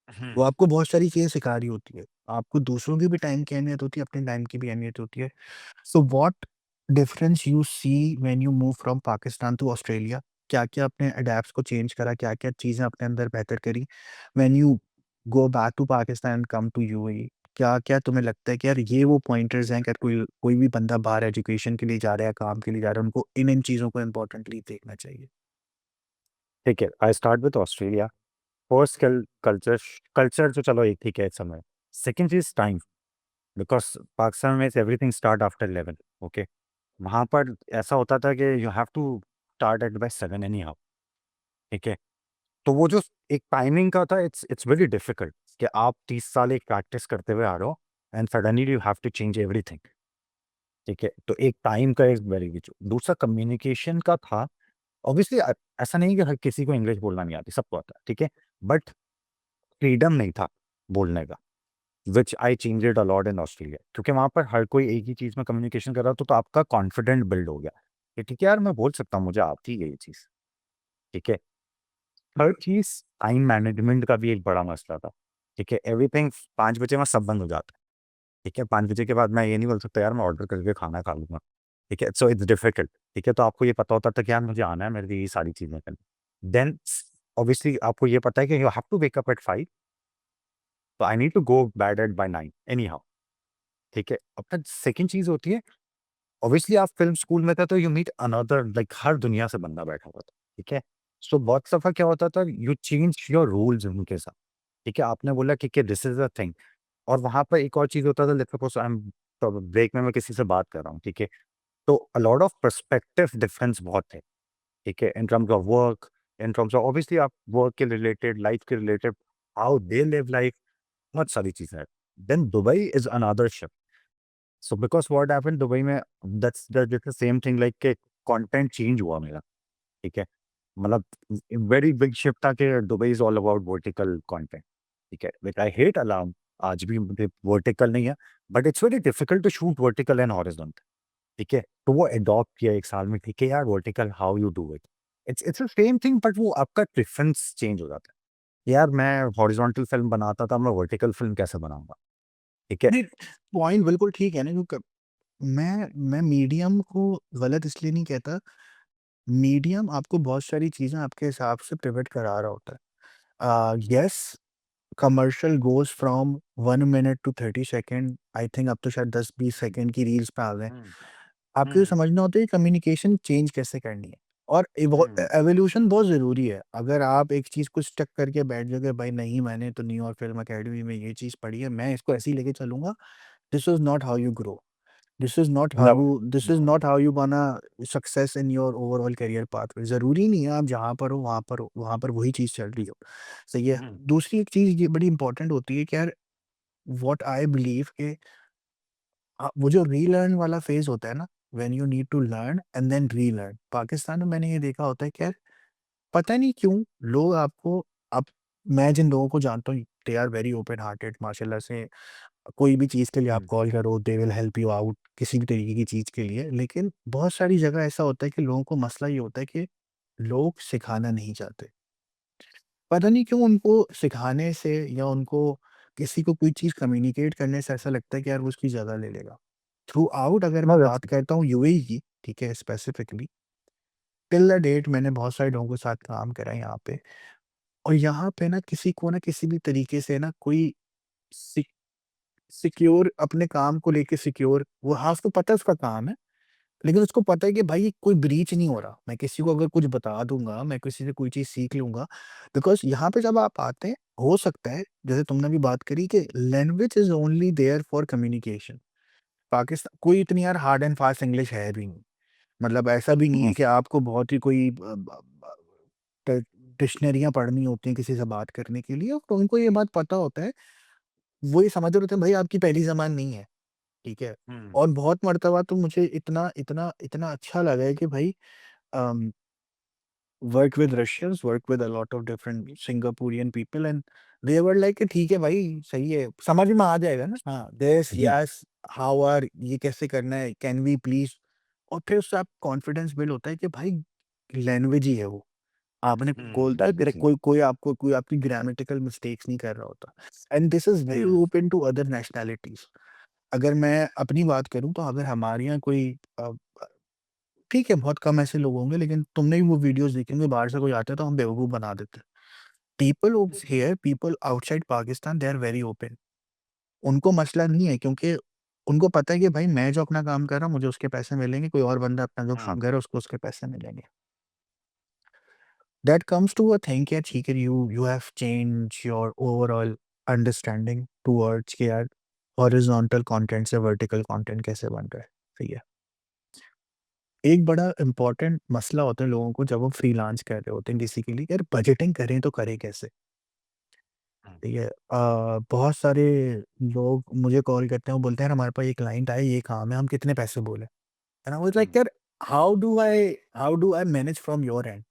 Speaker 2: हुँ,
Speaker 1: वो आपको बहुत सारी चीज़ें सिखा रही होती है। आपको दूसरों की भी टाइम की अहमियत होती है, अपने टाइम की भी अहमियत होती है। So what difference you see when you move from Pakistan to Australia? क्या-क्या आपने अडैप्ट्स को चेंज करा? क्या-क्या चीज़ें अपने अंदर बेहतर करी? When you go back to Pakistan and come to UAE, क्या-क्या तुम्हें लगता है कि यार ये वो पॉइंटर्स हैं, अगर कोई कोई भी बंदा बाहर एजुकेशन के लिए जा रहा है, काम के लिए जा रहा है, उनको इन-इन चीज़ों को इम्पोर्टेंटली देखना चाहिए?
Speaker 2: ठीक है, I start with Australia. First culture culture तो चलो एक ठीक है इस समय। Second cheese time, because Pakistan में एवरीथिंग स्टार्ट आफ्टर 11, ओके? वहाँ पर ऐसा होता था कि you have to start at by 7 anyhow, ठीक है? तो वो जो एक टाइमिंग का था, इट्स वेरी डिफिकल्ट कि आप 30 साल एक प्रैक्टिस करते हुए आ रहे हो, and suddenly you have to change everything, ठीक है? तो एक टाइम का एक वेरी दूसरा कम्युनिकेशन का था। ऑब्वियसली ऐसा नहीं है कि हर किसी को इंग्लिश बोलना नहीं आती, सबको आता है, ठीक है? बट फ्रीडम नहीं था बोलने का, which I changed it a lot in Australia, क्योंकि वहाँ पर हर कोई एक ही चीज़ में कम्युनिकेशन कर रहा था, तो आपका कॉन्फिडेंट बिल्ड हो गया कि ठीक है यार, मैं बोल सकता हूँ, मुझे आती है ये चीज़, ठीक है? हर चीज़ टाइम मैनेजमेंट का भी एक बड़ा मसला था, ठीक है? एवरीथिंग 5 बजे में सब बंद हो जाता है, ठीक है? 5 बजे के बाद मैं ये नहीं बोल सकता यार मैं ऑर्डर करके खाना खा लूँगा, ठीक है? सो इट्स डिफिकल्ट, ठीक है? तो आपको ये पता होता था कि यार मुझे आना है, मेरे लिए ये सारी चीज़ें करनी। देन ऑब्वियसली आपको ये पता है कि you have to wake up at 5, तो I need to go bed at by 9 anyhow, ठीक है? अपना सेकंड चीज़ होती है, ऑब्वियसली आप फ़िल्म स्कूल में थे तो यू मीट अनदर, लाइक हर दुनिया से बंदा बैठा हुआ था, ठीक है? सो बहुत दफ़ा क्या होता था, यू चेंज योर रूल्स उनके साथ, ठीक है? आपने बोला कि दिस इज़ अ थिंग, और वहाँ पर एक और चीज़ होता था, लेट्स सपोज़ आई एम तो ब्रेक में मैं किसी से बात कर रहा हूँ, ठीक है? तो a lot of perspective difference बहुत थे, ठीक है? In terms of work, in terms of obviously आप वर्क के रिलेटेड, लाइफ के रिलेटेड, हाउ दे लिव लाइफ, बहुत सारी चीज़ें हैं। Then Dubai is another shift. So because what happened Dubai में, that's the same thing, like के कंटेंट चेंज हुआ मेरा, ठीक है? मतलब वेरी बिग शिफ्ट था कि Dubai is all about vertical content, ठीक है? व्हिच आई हेट अलार्म, आज भी मुझे वर्टिकल नहीं है, but it's very difficult to shoot vertical and horizontal, ठीक है? तो वो एडॉप्ट किया 1 साल में, ठीक है यार vertical how you do it. It's the same thing but वो आपका प्रेफ़रेंस चेंज हो जाता है। यार मैं हॉरिज़ॉन्टल फ़िल्म बनाता था, मैं वर्टिकल फ़िल्म कैसे बनाऊँगा? ठीक है?
Speaker 1: नहीं, पॉइंट बिल्कुल ठीक है ना, क्योंकि मैं मीडियम को गलत इसलिए नहीं कहता, मीडियम आपको बहुत सारी चीज़ें आपके हिसाब से पिवट करा रहा होता है। Yes, commercial goes from 1 minute to 30 second, I think अब तो शायद 10-20 सेकंड की रील्स पे आ गए हैं।
Speaker 2: हुँ,
Speaker 1: आपको ये
Speaker 2: हुँ,
Speaker 1: समझना होता है कि कम्युनिकेशन चेंज कैसे करनी है, और
Speaker 2: हुँ,
Speaker 1: एवोल्यूशन बहुत ज़रूरी है। अगर आप एक चीज़ को स्टक करके बैठ जाओगे, भाई नहीं मैंने तो न्यूयॉर्क फ़िल्म अकेडमी में ये चीज़ पढ़ी है, मैं इसको ऐसे ही लेके चलूँगा, this is not how you grow.
Speaker 2: Never,
Speaker 1: this is
Speaker 2: never.
Speaker 1: Not how you gonna success in your overall career pathway. ज़रूरी नहीं है आप जहाँ पर हो, वहाँ पर वही चीज़ चल रही हो। सही है।
Speaker 2: हुँ,
Speaker 1: दूसरी एक चीज़ ये बड़ी इंपॉर्टेंट होती है कि यार, व्हाट आई बिलीव के वो जो रीलर्न वाला फ़ेज़ होता है ना, when you need to learn and then relearn. Pakistan में मैंने ये देखा होता है कि यार, पता नहीं क्यों लोग आपको, अब मैं जिन लोगों को जानता हूँ, they are very open hearted माशाल्लाह से। कोई भी चीज़ के लिए आप
Speaker 2: हुँ,
Speaker 1: कॉल करो, they will help you out किसी भी तरीके की चीज़ के लिए। लेकिन बहुत सारी जगह ऐसा होता है कि लोगों को मसला ये होता है कि लोग सिखाना नहीं चाहते। पता नहीं क्यों उनको सिखाने से या उनको किसी को कोई चीज़ कम्युनिकेट करने से ऐसा लगता है कि यार वो उसकी जगह ले लेगा। थ्रू आउट अगर
Speaker 2: नो
Speaker 1: मैं
Speaker 2: दैट्स
Speaker 1: बात करता हूँ यूएई की, ठीक है, स्पेसिफिकली टिल द डेट मैंने बहुत सारे लोगों के साथ काम करा है यहाँ पे, और यहाँ पे ना किसी भी तरीके से ना कोई सिक सिक्योर अपने काम को लेके सिक्योर, वो हाँ, उसको पता है उसका काम है, लेकिन उसको पता है कि भाई कोई ब्रीच नहीं हो रहा। मैं किसी को अगर कुछ बता दूँगा, मैं किसी से कोई चीज़ सीख लूँगा, बिकॉज़ यहाँ पे जब आप आते हैं, हो सकता है जैसे तुमने भी बात करी कि language is only there for communication. Pakistan कोई इतनी यार हार्ड एंड फास्ट इंग्लिश है भी नहीं। मतलब ऐसा भी नहीं है
Speaker 2: हुँ,
Speaker 1: कि आपको बहुत ही कोई ट डिक्शनरियाँ पढ़नी होती हैं किसी से बात करने के लिए, तो उनको ये बात पता होता है, वो ये समझ रहे होते हैं भाई आपकी पहली ज़बान नहीं है, ठीक है?
Speaker 2: हुँ,
Speaker 1: और बहुत मर्तबा तो मुझे इतना इतना इतना अच्छा लगा है कि भाई अम work with Russians, work with a lot of different Singaporean people and they were like कि ठीक है भाई, सही है, समझ में आ जाएगा ना? हाँ, this,
Speaker 2: hmm,
Speaker 1: yes, how are, ये कैसे करना है, can we please, और फिर उससे आप कॉन्फिडेंस बिल्ड होता है कि भाई लैंग्वेज ही है वो। आपने
Speaker 2: हुँ,
Speaker 1: बोलता है फिर
Speaker 2: जी,
Speaker 1: कोई आपकी ग्रामेटिकल मिस्टेक्स नहीं कर रहा होता। And this is very
Speaker 2: hmm,
Speaker 1: open to other nationalities. अगर मैं अपनी बात करूँ तो अगर हमारे यहाँ कोई अ ठीक है, बहुत कम ऐसे लोग होंगे, लेकिन तुमने भी वो वीडियोज़ देखी होंगी, बाहर से कोई आता है तो हम बेवकूफ़ बना देते हैं। पीपल ओव्स here, people outside Pakistan, they are very open. उनको मसला नहीं है, क्योंकि उनको पता है कि भाई मैं जो अपना काम कर रहा हूँ, मुझे उसके पैसे मिलेंगे, कोई और बंदा अपना जो
Speaker 2: हुँ,
Speaker 1: काम कर रहा है, उसको उसके पैसे मिलेंगे। That comes to a thing कि ठीक है, you have changed your overall understanding towards कि यार हॉरिज़ॉन्टल कंटेंट से वर्टिकल कंटेंट कैसे बन रहा है। सही है। एक बड़ा इम्पोर्टेंट मसला होता है लोगों को जब वो फ्रीलांस कर रहे होते हैं किसी के लिए, यार बजटिंग करें तो करें कैसे?
Speaker 2: हुँ,
Speaker 1: ठीक है। बहुत सारे लोग मुझे कॉल करते हैं, वो बोलते हैं यार हमारे पास ये क्लाइंट आया, ये काम है, हम कितने पैसे बोले? And I was
Speaker 2: hmm,
Speaker 1: like यार, how do I manage from your end?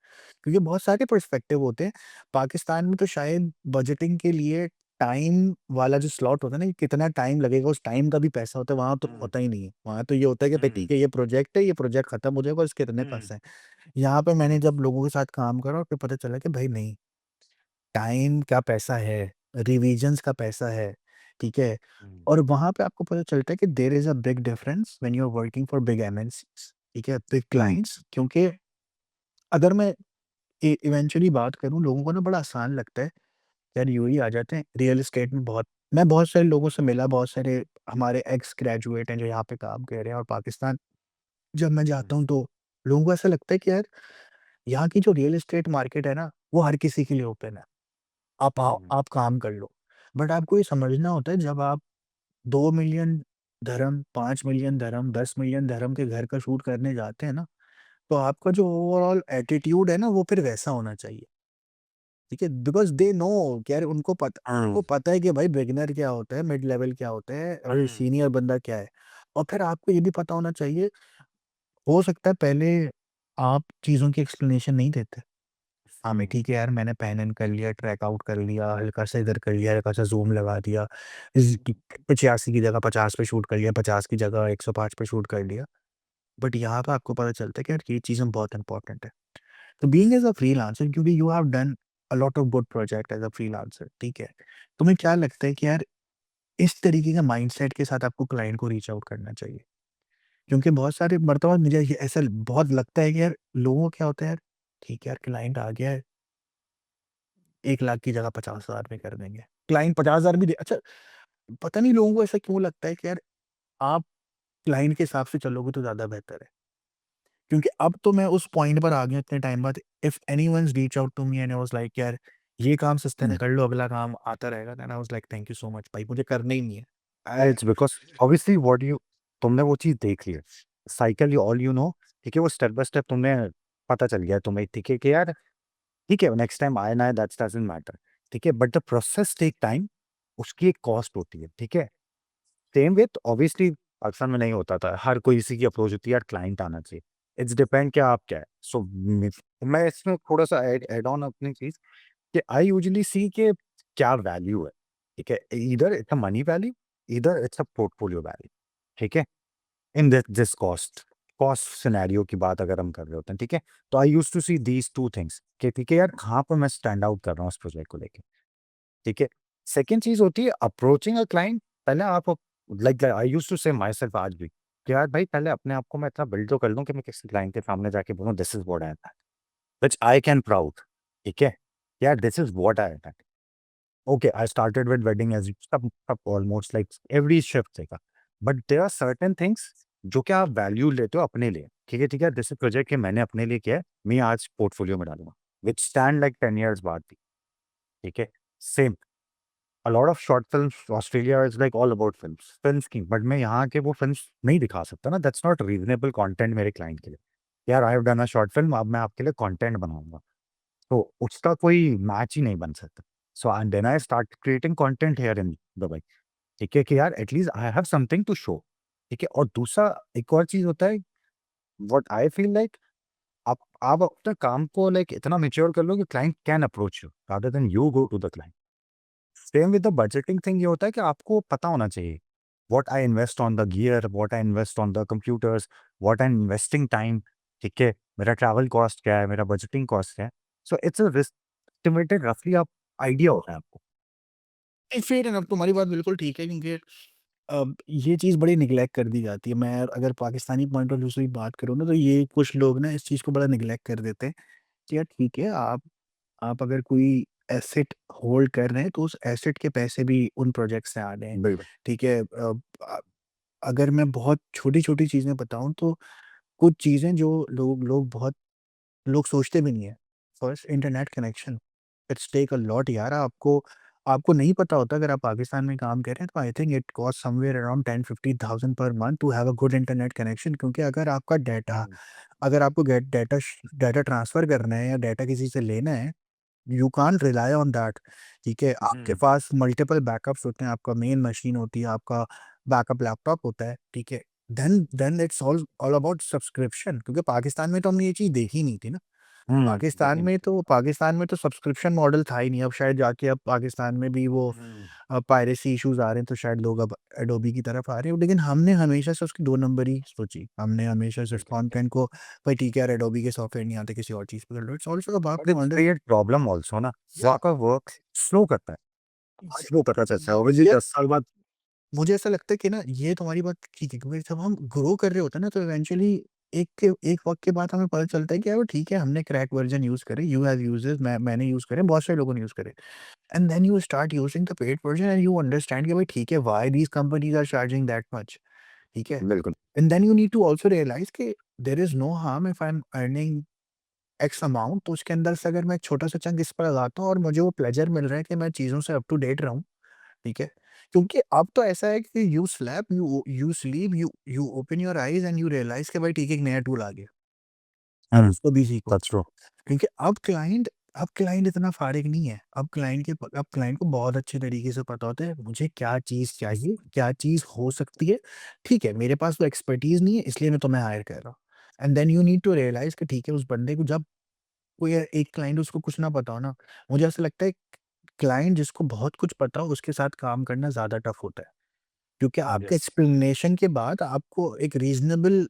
Speaker 1: क्योंकि बहुत सारे पर्सपेक्टिव होते हैं। पाकिस्तान में तो शायद बजटिंग के लिए टाइम वाला जो स्लॉट होता है ना, कि कितना टाइम लगेगा, उस टाइम का भी पैसा होता है, वहाँ तो
Speaker 2: हुँ,
Speaker 1: होता ही नहीं है। वहाँ तो ये होता है कि भाई
Speaker 2: हुँ,
Speaker 1: ठीक है, ये प्रोजेक्ट है, ये प्रोजेक्ट खत्म हो जाएगा और इसके इतने
Speaker 2: हुँ,
Speaker 1: पैसे हैं। यहाँ पे मैंने
Speaker 2: हुँ,
Speaker 1: जब लोगों के साथ काम करा और फिर पता चला कि भाई नहीं, टाइम का पैसा है, रिविजन्स का पैसा है, ठीक है?
Speaker 2: हुँ,
Speaker 1: और वहाँ पे आपको पता चलता है कि there is a big difference when you are working for big MNCs, ठीक है? बिग
Speaker 2: हुँ,
Speaker 1: क्लाइंट्स, क्योंकि अगर मैं इवेंचुअली बात करूँ, लोगों को ना बड़ा आसान लगता है, यार यूएई आ जाते हैं, रियल एस्टेट में बहुत, मैं बहुत सारे लोगों से मिला, बहुत सारे हमारे एक्स ग्रेजुएट हैं जो यहाँ पे काम कर रहे हैं, और पाकिस्तान जब मैं
Speaker 2: हुँ,
Speaker 1: जाता हूँ तो लोगों को ऐसा लगता है कि यार यहाँ की जो रियल एस्टेट मार्केट है ना, वो हर किसी के लिए ओपन है। आप आओ,
Speaker 2: हुँ,
Speaker 1: आप काम कर लो। बट आपको ये समझना होता है, जब आप 2 million dirham, 5 million dirham, 10 million dirham के घर का शूट करने जाते हैं ना, तो आपका जो ओवरऑल एटीट्यूड है ना, वो फिर वैसा होना चाहिए। ठीक है? बिकॉज़ दे नो कि यार
Speaker 2: हुँ,
Speaker 1: उनको पता है कि भाई बिगिनर क्या होता है, मिड लेवल क्या होता है और
Speaker 2: हुँ,
Speaker 1: सीनियर बंदा क्या है। और फिर आपको ये भी पता होना चाहिए, हो सकता है पहले आप चीज़ों की एक्सप्लेनेशन नहीं देते। हाँ, मैं
Speaker 2: हुँ,
Speaker 1: ठीक है यार, मैंने पैन इन कर लिया, ट्रैक आउट कर लिया, हल्का-सा इधर कर लिया, हल्का-सा ज़ूम लगा दिया। इस 85 की जगह 50 पे शूट कर लिया, 50 की जगह 105 पे शूट कर लिया। बट यहाँ पे आपको पता चलता है कि यार ये चीज़ें बहुत इंपॉर्टेंट है। तो बीइंग एज़ अ फ्रीलांसर, क्योंकि you have done a lot of good project as a freelancer, ठीक है? तुम्हें क्या लगता है कि यार इस तरीके का माइंडसेट के साथ आपको क्लाइंट को रीच आउट करना चाहिए? क्योंकि बहुत सारे मर्तबा मुझे ये ऐसा बहुत लगता है कि यार लोगों को क्या होता है यार, ठीक है यार क्लाइंट आ गया है, 1 लाख की जगह 50,000 में कर देंगे। क्लाइंट 50,000 भी दे अच्छा, पता नहीं लोगों को ऐसा क्यों लगता है कि यार आप क्लाइंट के हिसाब से चलोगे तो ज़्यादा बेहतर है। क्योंकि अब तो मैं उस पॉइंट पर आ गया इतने टाइम बाद, if anyone's reach out to me and I was like यार ये काम सस्ते में कर लो, अगला काम आता रहेगा, then I was like thank you so much भाई, मुझे करना ही नहीं है।
Speaker 2: It's because obviously what you तुमने वो चीज़ देख ली है। साइकिल ऑल यू नो, ठीक है? वो स्टेप बाय स्टेप तुम्हें पता चल गया है तुम्हें, ठीक है? कि यार ठीक है, नेक्स्ट टाइम आए ना आए दैट डज़न्ट मैटर, ठीक है? But the process take time, उसकी एक कॉस्ट होती है, ठीक है? सेम विथ ऑब्वियसली पाकिस्तान में नहीं होता था, हर कोई इसी की अप्रोच होती है, यार क्लाइंट आना चाहिए। इट्स डिपेंड कि आप क्या है। सो मैं इसमें थोड़ा-सा ऐड ऐड ऑन अपनी चीज़ कि आई यूजुअली सी के क्या वैल्यू है, ठीक है? Either it's a money value, either it's a portfolio value, ठीक है? इन दिस कॉस्ट सिनेरियो की बात अगर हम कर रहे होते हैं, ठीक है? तो I used to see these 2 things कि ठीक है यार, कहाँ पर मैं स्टैंड आउट कर रहा हूँ इस प्रोजेक्ट को लेके, ठीक है? सेकंड चीज़ होती है अप्रोचिंग अ क्लाइंट। पहले आप लाइक आई यूज्ड टू से माय सेल्फ आज भी कि यार भाई पहले अपने आप को मैं इतना बिल्ड तो कर लूँ कि मैं किसी क्लाइंट के सामने जाके बोलूँ this is what I am at, which I can proud, ठीक है? यार this is what I am at. Okay, I started with wedding as सब ऑलमोस्ट लाइक एवरी शिफ्ट देखा। But there are certain things जो कि आप value लेते हो अपने लिए, ठीक है? दिस प्रोजेक्ट कि मैंने अपने लिए किया है, मैं आज पोर्टफोलियो में डालूँगा, व्हिच स्टैंड लाइक 10 इयर्स बाद भी, ठीक है? Same a lot of short films Australia is like all about films की, बट मैं यहाँ के वो फिल्म्स नहीं दिखा सकता ना, दैट्स नॉट रीज़नेबल कंटेंट मेरे क्लाइंट के लिए। यार आई have done a short film, अब मैं आपके लिए कंटेंट बनाऊँगा, तो उसका कोई मैच ही नहीं बन सकता। So and then I start creating content here in Dubai, ठीक है? कि यार at least I have something to show, ठीक है? और दूसरा एक और चीज़ होता है, व्हाट आई फील लाइक आप अपने काम को लाइक इतना मैच्योर कर लो कि client can approach you rather than you go to the client. Same with the budgeting thing ये होता है कि आपको पता होना चाहिए what I invest on the gear, what I invest on the computers, what I am investing time, ठीक है? मेरा ट्रैवल कॉस्ट क्या है, मेरा बजटिंग कॉस्ट क्या है? So it's a risk estimated रफली आप आइडिया होता है आपको।
Speaker 1: नहीं, फेयर इनफ, तुम्हारी बात बिल्कुल ठीक है, क्योंकि ये चीज़ बड़ी नेग्लेक्ट कर दी जाती है। मैं अगर पाकिस्तानी पॉइंट ऑफ व्यू से ही बात करूँ ना, तो ये कुछ लोग ना इस चीज़ को बड़ा नेग्लेक्ट कर देते हैं कि यार ठीक है, आप अगर कोई एसेट होल्ड कर रहे हैं, तो उस एसेट के पैसे भी उन प्रोजेक्ट से आ रहे हैं,
Speaker 2: बिल्कुल।
Speaker 1: ठीक है? अ, अगर मैं बहुत छोटी-छोटी चीज़ें बताऊँ, तो कुछ चीज़ें जो लोग सोचते भी नहीं है। First internet connection, it's take a lot यार। आपको आपको नहीं पता होता, अगर आप पाकिस्तान में काम कर रहे हैं, तो I think it cost somewhere around 10-15,000 per month to have a good internet connection, क्योंकि
Speaker 2: हुँ,
Speaker 1: अगर आपको गेट डाटा ट्रांसफ़र करना है या डाटा किसी से लेना है, you can't rely on that, ठीक है? आपके
Speaker 2: हुँ,
Speaker 1: पास मल्टीपल बैकअप्स होते हैं, आपका मेन मशीन होती है, आपका बैकअप लैपटॉप होता है, ठीक है? Then it's all all about subscription, क्योंकि पाकिस्तान में तो हमने ये चीज़ देखी नहीं थी ना।
Speaker 2: हुँ, डेफ़िनिटली।
Speaker 1: पाकिस्तान में तो सब्सक्रिप्शन मॉडल था ही नहीं। अब शायद जाके अब पाकिस्तान में भी वो
Speaker 2: हुँ,
Speaker 1: पायरेसी इश्यूज़ आ रहे हैं, तो शायद लोग अब एडोबी की तरफ आ रहे हैं। लेकिन हमने हमेशा से उसकी 2 नंबर ही सोची। हमने हमेशा सिर्फ़
Speaker 2: बिल्कुल।
Speaker 1: कंटेंट को, भाई ठीक है यार, एडोबी के सॉफ्टवेयर नहीं आते, किसी और चीज़ पे कर लो। It's also about
Speaker 2: but
Speaker 1: to
Speaker 2: it's
Speaker 1: under
Speaker 2: create problem also ना, वो
Speaker 1: या
Speaker 2: आपका वर्क स्लो करता है।
Speaker 1: स
Speaker 2: स्लो करना चाहता है और मुझे
Speaker 1: यार
Speaker 2: 10 साल बाद
Speaker 1: मुझे ऐसा लगता है कि ना ये तुम्हारी बात ठीक है, क्योंकि जब हम ग्रो कर रहे होते हैं ना, तो इवेंचुअली एक वक़्त के बाद हमें पता चलता है कि यार ठीक है, हमने क्रैक वर्ज़न यूज़ करे, यू हैव यूज्ड दिस, मैंने यूज़ करे, बहुत सारे लोगों ने यूज़ करे। And then you start using the paid version and you understand कि भाई ठीक है, why these companies are charging that much, ठीक है?
Speaker 2: बिल्कुल।
Speaker 1: And then you need to also realise कि there is no harm if I am earning X amount, तो उसके अंदर से अगर मैं एक छोटा-सा चंक इस पर लगाता हूँ और मुझे वो प्लेज़र मिल रहा है कि मैं चीज़ों से अप टू डेट रहूँ, ठीक है? क्योंकि अब तो ऐसा है कि you slap, you sleep, you open your eyes and you realise कि भाई ठीक है, एक नया टूल आ गया, अब
Speaker 2: हुँ,
Speaker 1: उसको भी सीखो।
Speaker 2: That's true.
Speaker 1: क्योंकि अब क्लाइंट इतना फारिग नहीं है। अब क्लाइंट को बहुत अच्छे तरीके से पता होता है मुझे क्या चीज़ चाहिए, क्या चीज़ हो सकती है। ठीक है, मेरे पास तो एक्सपर्टीज़ नहीं है, इसलिए मैं तुम्हें हायर कर रहा हूँ। And then you need to realise कि ठीक है, उस बंदे को जब कोई एक क्लाइंट उसको कुछ ना पता हो ना, मुझे ऐसा लगता है क्लाइंट जिसको बहुत कुछ पता हो उसके साथ काम करना ज़्यादा टफ होता है। क्योंकि आपके
Speaker 2: यस।
Speaker 1: एक्सप्लेनेशन के बाद आपको एक रीज़नेबल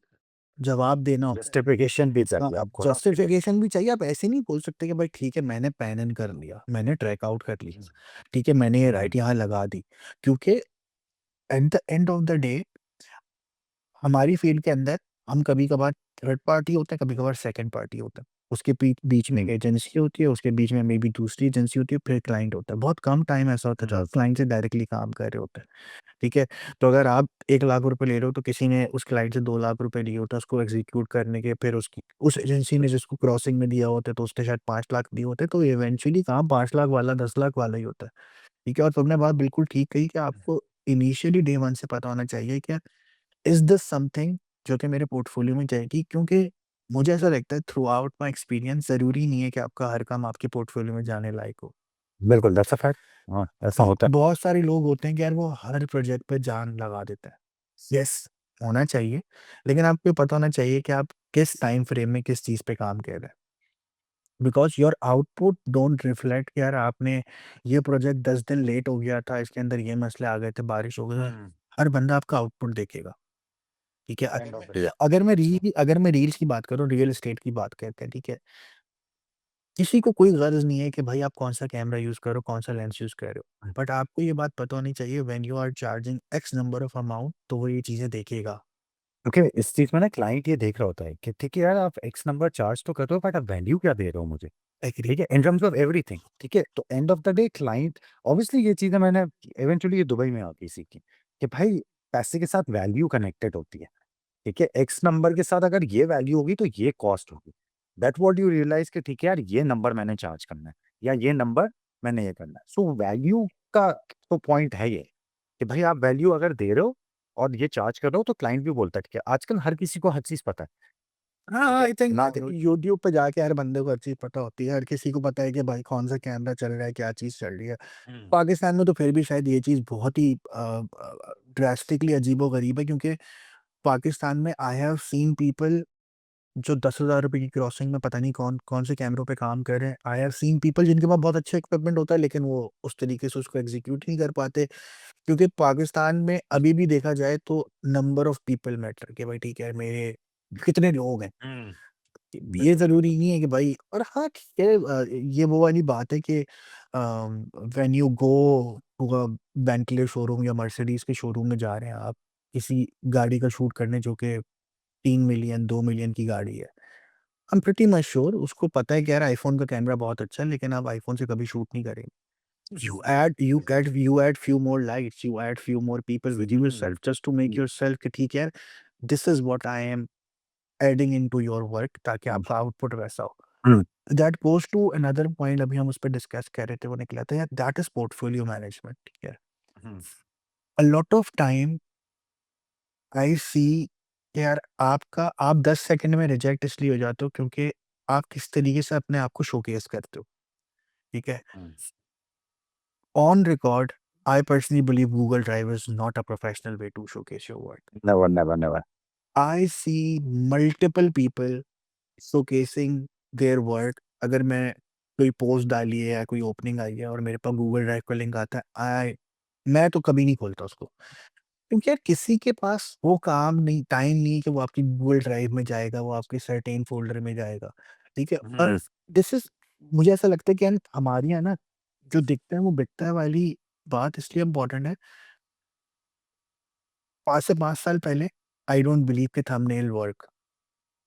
Speaker 1: जवाब देना होता है।
Speaker 2: जस्टिफिकेशन भी
Speaker 1: हाँ,
Speaker 2: चाहिए आपको ना।
Speaker 1: जस्टिफिकेशन भी चाहिए। आप ऐसे नहीं बोल सकते कि भाई ठीक है मैंने पैन इन कर लिया, मैंने ट्रैक आउट कर लिया, ठीक है मैंने ये राइट यहाँ लगा दी, क्योंकि eight the end of the day हमारी फील्ड के अंदर हम कभी-कभार थर्ड पार्टी होते हैं, कभी-कभार सेकंड पार्टी होते हैं। उसके बीच में एक एजेंसी होती है, उसके बीच में मेबी दूसरी एजेंसी होती है, फिर क्लाइंट होता है। बहुत कम टाइम ऐसा होता है जब आप क्लाइंट से डायरेक्टली काम कर रहे होते हैं, ठीक है? तो अगर आप 1 लाख रुपए ले रहे हो तो किसी ने उस क्लाइंट से 2 लाख रुपए लिए होते हैं उसको एग्ज़ीक्यूट करने के, फिर उसकी उस एजेंसी ने जिसको क्रॉसिंग में दिया होता है तो उसने शायद 5 लाख दिए होते हैं, तो इवेंचुअली काम 5 लाख वाला 10 लाख वाला ही होता है, ठीक है? और तुमने बात बिल्कुल ठीक कही कि आपको इनिशियली डे 1 से पता होना चाहिए कि इज़ दिस समथिंग जो कि मेरे पोर्टफोलियो में जाएगी? क्योंकि मुझे ऐसा लगता है थ्रू आउट माय एक्सपीरियंस ज़रूरी नहीं है कि आपका हर काम आपके पोर्टफोलियो में जाने लायक हो।
Speaker 2: बिल्कुल, दैट्स अ फैक्ट। हाँ, ऐसा होता है।
Speaker 1: बहुत सारे लोग होते हैं कि यार वो हर प्रोजेक्ट पे जान लगा देते हैं। यस, होना चाहिए, लेकिन आपको ये पता होना चाहिए कि आप किस टाइम फ्रेम में किस चीज़ पे काम कर रहे हैं। Because your output don't reflect कि यार आपने ये प्रोजेक्ट 10 दिन लेट हो गया था, इसके अंदर ये मसले आ गए थे, बारिश हो गई। हर बंदा आपका आउटपुट देखेगा। ठीक है?
Speaker 2: And of the day.
Speaker 1: अगर मैं रील्स की बात करूँ, रियल एस्टेट की बात करते हैं, ठीक है? किसी को कोई ग़र्ज़ नहीं है कि भाई आप कौन-सा कैमरा यूज़ कर रहे हो, कौन-सा लेंस यूज़ कर रहे हो। बट आपको ये बात पता होनी चाहिए when you are charging X number of amount तो वो ये चीज़ें देखेगा।
Speaker 2: क्योंकि इस चीज़ में ना क्लाइंट ये देख रहा होता है कि ठीक है यार, आप एक्स नंबर चार्ज तो कर रहे हो बट आप वैल्यू क्या दे रहे हो मुझे?
Speaker 1: एग्री।
Speaker 2: ठीक है, इन टर्म्स ऑफ एवरीथिंग, ठीक है? तो and of the day client obviously ये चीज़ें मैंने इवेंचुअली ये दुबई में आके सीखी कि भाई पैसे के साथ वैल्यू कनेक्टेड होती है, ठीक है? एक्स नंबर के साथ अगर ये वैल्यू होगी तो ये कॉस्ट होगी। दैट व्हाट यू रियलाइज़ कि ठीक है यार, ये नंबर मैंने चार्ज करना है या ये नंबर मैंने ये करना है। सो वैल्यू का तो पॉइंट है ये कि भाई आप वैल्यू अगर दे रहे हो और ये चार्ज कर रहे हो तो क्लाइंट भी बोलता है ठीक है। आजकल हर किसी को हर चीज़ पता है, ठीक
Speaker 1: हाँ,
Speaker 2: है?
Speaker 1: आई थिंक
Speaker 2: ना
Speaker 1: यूट्यूब पे जाके हर बंदे को हर चीज़ पता होती है। हर किसी को पता है कि भाई कौन-सा कैमरा चल रहा है, क्या चीज़ चल रही है।
Speaker 2: हुँ।
Speaker 1: पाकिस्तान में तो फिर भी शायद ये चीज़ बहुत ही ड्रास्टिकली अजीबो-गरीब है, क्योंकि पाकिस्तान में आई हैव सीन पीपल जो 10,000 रुपए की क्रॉसिंग में पता नहीं कौन से कैमरों पे काम कर रहे हैं। आई हैव सीन पीपल जिनके पास बहुत अच्छा इक्विपमेंट होता है, लेकिन वो उस तरीके से उसको एग्ज़ीक्यूट नहीं कर पाते। क्योंकि पाकिस्तान में अभी भी देखा जाए तो नंबर ऑफ पीपल मैटर कि भाई ठीक है मेरे कितने लोग हैं।
Speaker 2: हुँ।
Speaker 1: ये
Speaker 2: बिल्कुल।
Speaker 1: ज़रूरी नहीं है कि भाई, और हाँ ठीक है, ये वो वाली बात है कि when you go to a Bentley showroom या मर्सिडीज़ के शोरूम में जा रहे हैं आप, किसी गाड़ी का शूट करने जो कि 3 मिलियन 2 मिलियन की गाड़ी है। I am pretty much sure उसको पता है कि यार आईफ़ोन का कैमरा बहुत अच्छा है, लेकिन आप आईफ़ोन से कभी शूट नहीं करेंगे। You add few more lights, you add few more people within yourself just to make yourself कि ठीक है यार, this is what I am adding into your work ताकि आपका आउटपुट वैसा हो।
Speaker 2: Hmm.
Speaker 1: That goes to another point, अभी हम उस पे डिस्कस कर रहे थे, वो निकला था यार, दैट इज़ पोर्टफोलियो मैनेजमेंट, ठीक है?
Speaker 2: Hmm.
Speaker 1: A lot of time I see यार आप 10 सेकंड में रिजेक्ट इसलिए हो जाते हो क्योंकि आप किस तरीके से अपने आप को शोकेस करते हो, ठीक है?
Speaker 2: Hmm.
Speaker 1: On record, I personally believe Google Drive is not a professional way to showcase your work.
Speaker 2: Never, never, never.
Speaker 1: I see multiple people showcasing their work. अगर मैं कोई पोस्ट डाली है या कोई ओपनिंग आई है और मेरे पास गूगल ड्राइव का लिंक आता है, मैं तो कभी नहीं खोलता उसको, क्योंकि यार किसी के पास वो काम नहीं, टाइम नहीं कि वो आपकी गूगल ड्राइव में जाएगा, वो आपके सर्टेन फ़ोल्डर में जाएगा, ठीक है? और
Speaker 2: हुँ।
Speaker 1: दिस इज़ मुझे ऐसा लगता है कि यार हमारे यहाँ ना जो दिखता है वो बिकता है वाली बात इसलिए इम्पोर्टेंट है। 5 से 5 साल पहले आई डोंट बिलीव कि थंबनेल वर्क,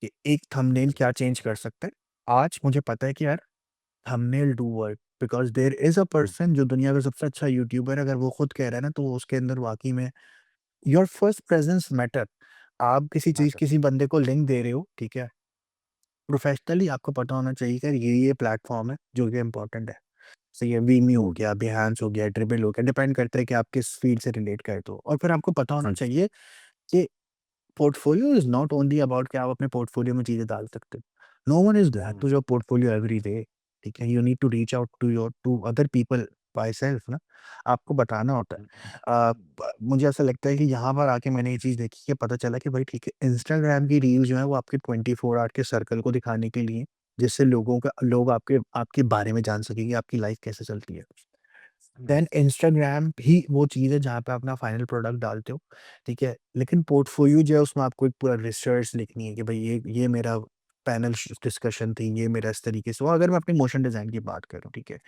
Speaker 1: कि एक थंबनेल क्या चेंज कर सकता है। आज मुझे पता है कि यार thumbnail do work, because there is a
Speaker 2: hmm.
Speaker 1: Person जो दुनिया का सबसे अच्छा यूट्यूबर है, अगर वो खुद कह रहा है ना, तो वो उसके अंदर वाक़ई में योर फर्स्ट प्रेज़ेंस मैटर। आप किसी चीज़
Speaker 2: मैटर।
Speaker 1: किसी बंदे को लिंक दे रहे हो, ठीक है? प्रोफ़ेशनली आपको पता होना चाहिए कि ये प्लेटफ़ॉर्म है जो कि इम्पोर्टेंट है। सही है, वीमी हो
Speaker 2: हुँ।
Speaker 1: गया, बिहेंस हो गया, ड्रिबल हो गया, डिपेंड करता है कि आप किस फ़ील्ड से रिलेट करते हो, और फिर आपको पता होना
Speaker 2: हुँ।
Speaker 1: चाहिए कि portfolio is not only about कि आप अपने पोर्टफोलियो में चीज़ें डाल सकते हो। No one is that
Speaker 2: hmm.
Speaker 1: To your portfolio every day, ठीक है? You need to reach out to other people by self ना, आपको बताना होता
Speaker 2: हुँ।
Speaker 1: है। ब मुझे ऐसा लगता है कि यहाँ पर आके मैंने ये चीज़ देखी कि पता चला कि भाई ठीक है, इंस्टाग्राम की रील जो है वो आपके 24 आवर के सर्कल को दिखाने के लिए, जिससे लोग आपके आपके बारे में जान सकें कि आपकी लाइफ़ कैसे चलती है। देन इंस्टाग्राम ही वो चीज़ है जहाँ पे आप अपना फाइनल प्रोडक्ट डालते हो, ठीक है? लेकिन पोर्टफोलियो जो है उसमें आपको एक पूरा रिसर्च लिखनी है कि भाई ये मेरा पैनल डिस्कशन थी, ये मेरा इस तरीके से हुआ। अगर मैं अपनी मोशन डिज़ाइन की बात करूँ, ठीक है?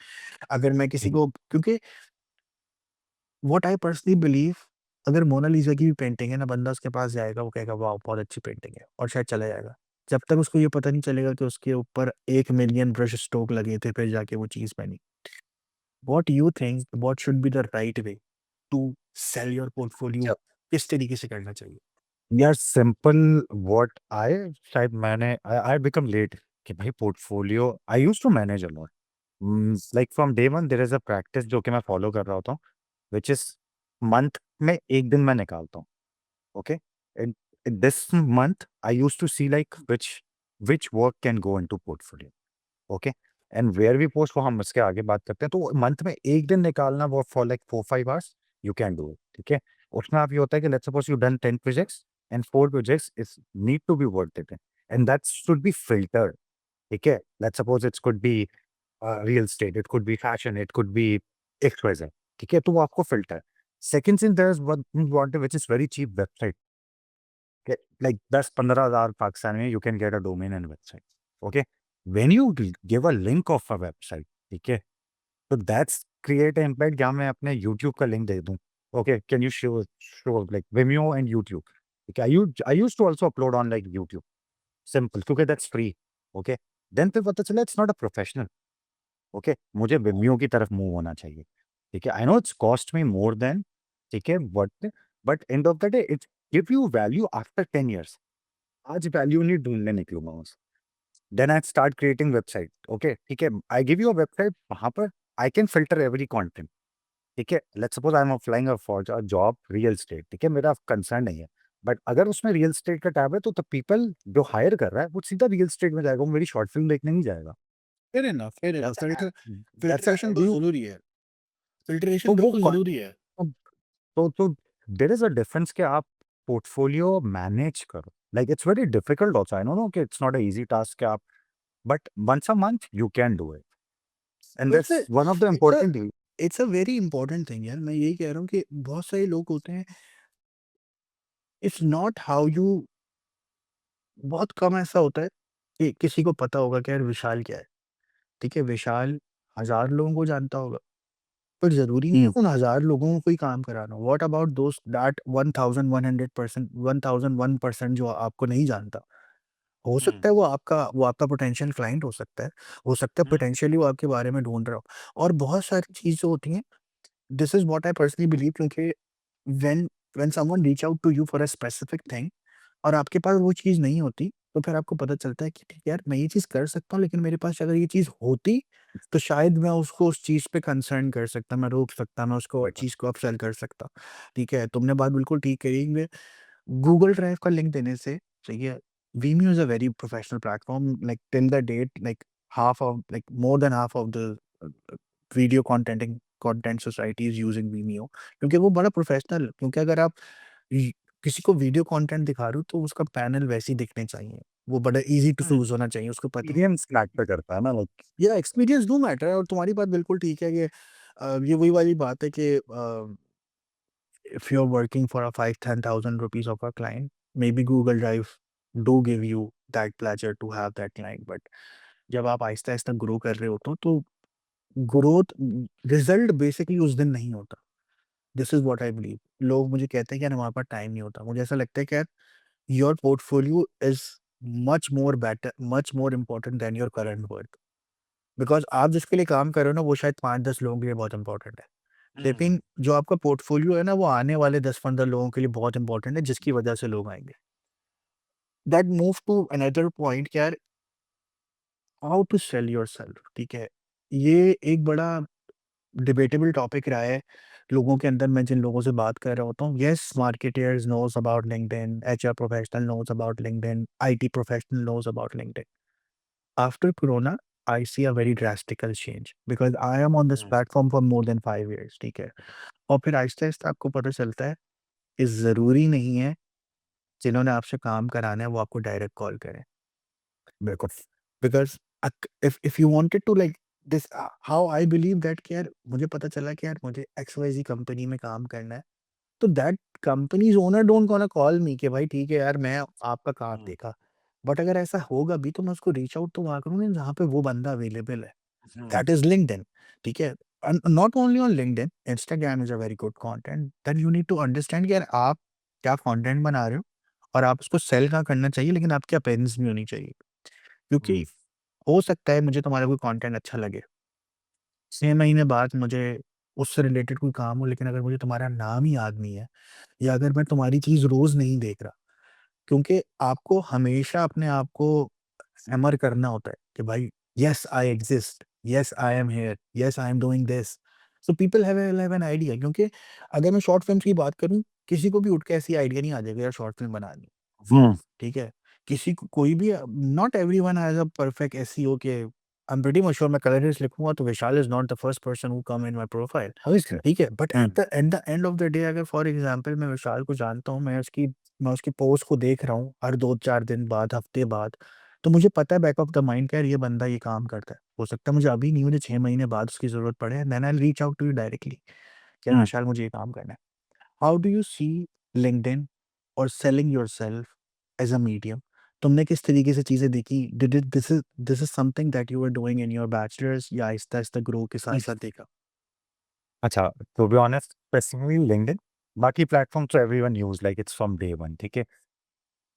Speaker 1: अगर मैं किसी
Speaker 2: हम्म,
Speaker 1: को क्योंकि व्हाट आई पर्सनली बिलीव अगर मोनालिसा की भी पेंटिंग है ना, बंदा उसके पास जाएगा, वो कहेगा वाओ! बहुत अच्छी पेंटिंग है और शायद चला जाएगा। जब तक उसको ये पता नहीं चलेगा कि उसके ऊपर 1 मिलियन ब्रश स्ट्रोक लगे थे, फिर जाके वो चीज़ बनी। What you think what should be the right way to sell your portfolio? किस तरीके से करना चाहिए?
Speaker 2: यार सिंपल व्हाट आई शायद मैंने आई बिकम लेट कि भाई portfolio I used to manage a lot like from day one there is a practice जो कि मैं फॉलो कर रहा होता हूँ व्हिच इज मंथ में एक दिन मैं निकालता हूँ okay in, in this month I used to see like which work can go into portfolio okay and where we post वो हम उसके आगे बात करते हैं तो मंथ में एक दिन निकालना वो for like 4-5 hours you can do it ठीक है उसमें आप ये होता है कि let's suppose you done 10 projects and 4 projects is need to be worth it and that should be filtered ठीक है let's suppose it's could be real estate it could be fashion it could be XYZ ठीक है तो वो आपको filter second thing there is one which is very cheap website like 10-15 हज़ार पाकिस्तान में you can get a domain and website okay when you give a link of a website ठीक है तो that's create an impact जहाँ मैं अपने YouTube का link दे दूँ okay can you show like Vimeo and YouTube okay I used to also upload on like YouTube simple क्योंकि that's free okay then फिर पता चला it's not a professional okay मुझे Vimeo की तरफ मूव होना चाहिए ठीक है I know it's cost me more than ठीक है but end of the day it give you value after 10 years आज वैल्यू नहीं ढूँढने निकलूँगा बस। Then I start creating website, okay, ठीक है। I give you a website वहाँ पर I can filter every content, ठीक है। Let's suppose I am applying for a job real estate, ठीक है, मेरा कंसर्न नहीं है। बट अगर उसमें रियल एस्टेट का टैब है तो द पीपल जो हायर कर रहा है वो सीधा रियल एस्टेट में जाएगा, वो मेरी शॉर्ट फ़िल्म देखने नहीं जाएगा।
Speaker 1: Fair enough
Speaker 2: that's that's
Speaker 1: filtration तो
Speaker 2: व्यू
Speaker 1: ज़रूरी है।
Speaker 2: तो
Speaker 1: फ़िल्ट्रेशन
Speaker 2: वो
Speaker 1: बिल्कुल ज़रूरी है।
Speaker 2: तो देयर इज़ अ डिफरेंस कि आप पोर्टफोलियो मैनेज करो। Like it's very difficult also, I know कि it's not a easy task कि आप but once a month you can do it and
Speaker 1: it's
Speaker 2: that's
Speaker 1: a
Speaker 2: one of the
Speaker 1: it's a
Speaker 2: important thing.
Speaker 1: It's a very important thing यार, मैं यही कह रहा हूँ कि बहुत सारे लोग होते हैं, इट्स नॉट हाउ यू बहुत कम ऐसा होता है कि किसी को पता होगा कि यार विशाल क्या है, ठीक है? विशाल हज़ार लोगों को जानता होगा, पर ज़रूरी नहीं है
Speaker 2: Hmm.
Speaker 1: उन हज़ार लोगों को कोई काम कराना हो। व्हाट अबाउट दोज़ दैट 1100% 1001% जो आपको नहीं जानता? हो
Speaker 2: Hmm.
Speaker 1: सकता है वो आपका पोटेंशियल क्लाइंट हो सकता है
Speaker 2: Hmm.
Speaker 1: पोटेंशियली वो आपके बारे में ढूँढ रहा हो। और बहुत सारी चीज़ें होती हैं, this is what I personally believe, क्योंकि when when someone reach out to you for a specific thing और आपके पास वो चीज़ नहीं होती, तो फिर आपको पता चलता है कि ठीक है यार, मैं ये चीज़ कर सकता हूँ, लेकिन मेरे पास अगर ये चीज़ होती, तो शायद मैं उसको उस चीज़ पे कंसर्न कर सकता, मैं रोक सकता, मैं उसको चीज़ को अपसेल कर सकता। ठीक है? तुमने बात बिल्कुल ठीक कही कि गूगल ड्राइव का लिंक देने से सही है। Vimeo is a very professional platform. Like till the date, more than half of the video content society is using Vimeo, क्योंकि वो बड़ा प्रोफेशनल, क्योंकि अगर आप य- किसी को वीडियो कंटेंट दिखा रहे हो तो उसका पैनल वैसे ही दिखने चाहिए, वो बड़ा इजी टू
Speaker 2: Hmm.
Speaker 1: यूज होना चाहिए, उसको पता है।
Speaker 2: एक्सपीरियंस मैटर करता है ना लाइक
Speaker 1: या एक्सपीरियंस डू मैटर, और तुम्हारी बात बिल्कुल ठीक है कि ये वही वाली बात है कि if you're working for a 5-10,000 rupees of a client, maybe Google Drive do give you that pleasure to have that client, but जब आप आहिस्ता-आहिस्ता ग्रो कर रहे होते हो तो ग्रोथ रिजल्ट बेसिकली उस दिन नहीं होता। This is what I believe. लोग मुझे कहते हैं कि यार हमारे पास टाइम नहीं होता। मुझे ऐसा लगता है कि यार your portfolio is much more important than your current work. Because आप जिसके लिए काम कर रहे हो ना, वो शायद 5-10 लोगों के लिए बहुत इम्पोर्टेंट है। लेकिन जो आपका पोर्टफोलियो है ना, वो आने वाले 10-15 लोगों के लिए बहुत इम्पोर्टेंट है, जिसकी वजह से लोग आएँगे। That move to another point कि यार हाउ टू सेल योरसेल्फ, ठीक है? ये एक बड़ा डिबेटेबल टॉपिक रहा है लोगों के अंदर। मैं जिन लोगों से बात कर रहा होता हूँ, yes marketers knows about LinkedIn, HR professional knows about LinkedIn, IT professional knows about LinkedIn. After corona, I see a very drastical change because I am on this platform for more than 5 years, ठीक है? और फिर आहिस्ता-आहिस्ता आपको पता चलता है कि ज़रूरी नहीं है जिन्होंने आपसे काम कराना है वो आपको डायरेक्ट कॉल करें।
Speaker 2: बिल्कुल
Speaker 1: because if you wanted to like this how I believe that कि यार मुझे पता चला कि यार मुझे XYZ कंपनी में काम करना है, तो that companies owner don't gonna call मी कि भाई ठीक है यार मैं आपका काम
Speaker 2: हुँ,
Speaker 1: देखा। बट अगर ऐसा होगा भी तो मैं उसको रीच आउट तो वहाँ करूँगा जहाँ पे वो बंदा अवेलेबल है।
Speaker 2: हुँ,
Speaker 1: दैट इज़ लिंक्डइन, ठीक है? And not only on LinkedIn, Instagram is a very good content, then you need to understand कि यार आप क्या कंटेंट बना रहे हो और आप उसको सेल कहाँ करना चाहिए, लेकिन आपकी अपीयरेंस भी होनी चाहिए। क्योंकि
Speaker 2: हुँ,
Speaker 1: हो सकता है मुझे तुम्हारा कोई कंटेंट अच्छा लगे, 6 महीने बाद मुझे उससे रिलेटेड कोई काम हो, लेकिन अगर मुझे तुम्हारा नाम ही याद नहीं है या अगर मैं तुम्हारी चीज़ रोज़ नहीं देख रहा, क्योंकि आपको हमेशा अपने आप को हैमर करना होता है कि भाई yes I exist, yes I am here, yes I am doing this. So people have an idea, क्योंकि अगर मैं शॉर्ट फिल्म्स की बात करूँ, किसी को भी उठ के ऐसी आइडिया नहीं आ जाएगा यार शॉर्ट फिल्म बनानी है,
Speaker 2: हुँ,
Speaker 1: ठीक है? किसी को कोई भी not everyone has a perfect SEO के I am pretty much sure मैं कलरिस्ट लिखूँगा तो Vishal is not the first person who come in my profile,
Speaker 2: obviously.
Speaker 1: ठीक है? But
Speaker 2: hmm,
Speaker 1: at the end of the day अगर for example मैं विशाल को जानता हूँ, मैं उसकी पोस्ट को देख रहा हूँ हर 2-4 दिन बाद, हफ्ते बाद, तो मुझे पता है बैक ऑफ द माइंड कि यार ये बंदा ये काम करता है। हो सकता है मुझे अभी नहीं, मुझे 6 महीने बाद उसकी ज़रूरत पड़े, then I will reach out to you directly कि यार
Speaker 2: हुँ।
Speaker 1: विशाल मुझे ये काम करना है। How do you see LinkedIn और selling yourself as a medium? तुमने किस तरीके से चीज़ें देखी? Did it this is something that you were doing in your bachelors या आहिस्ता-आहिस्ता ग्रो के साथ-साथ देखा?
Speaker 2: अच्छा, to be honest specifically LinkedIn, बाकी प्लेटफ़ॉर्म तो everyone use like it's from day one, ठीक है?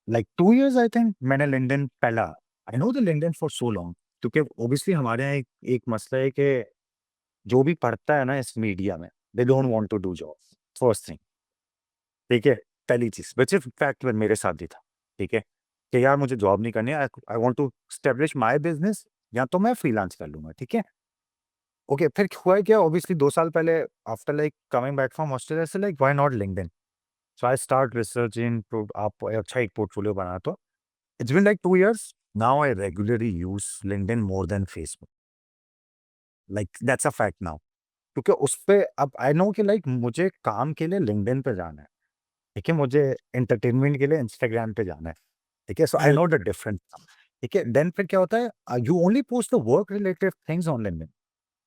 Speaker 2: लाइक 2 इयर्स आई थिंक मैंने लिंक्डइन पहला आई know the LinkedIn for so long क्योंकि ऑब्वियसली हमारे यहाँ एक मसला है कि जो भी पढ़ता है ना इस मीडिया में, they don't want to do job, first thing, ठीक है? पहली चीज़, व्हिच इज़ फैक्ट में मेरे साथ भी था, ठीक है? कि यार मुझे जॉब नहीं करनी है, I want to establish my business या तो मैं फ्रीलांस कर लूँगा, ठीक है? ओके, फिर हुआ क्या ऑब्वियसली 2 साल पहले after like coming back from Australia से like why not LinkedIn? So I start researching तो आप अच्छा एक पोर्टफोलियो बनाया तो it's been like 2 years now I regularly use LinkedIn more than Facebook, like that's a fact now क्योंकि उस पे अब आई नो कि लाइक मुझे काम के लिए लिंक्डइन पे जाना है, ठीक है? मुझे एंटरटेनमेंट के लिए इंस्टाग्राम पे जाना है, ठीक है? सो आई नो द डिफरेंस, ठीक है? देन फिर क्या होता है you only post the work related things on LinkedIn,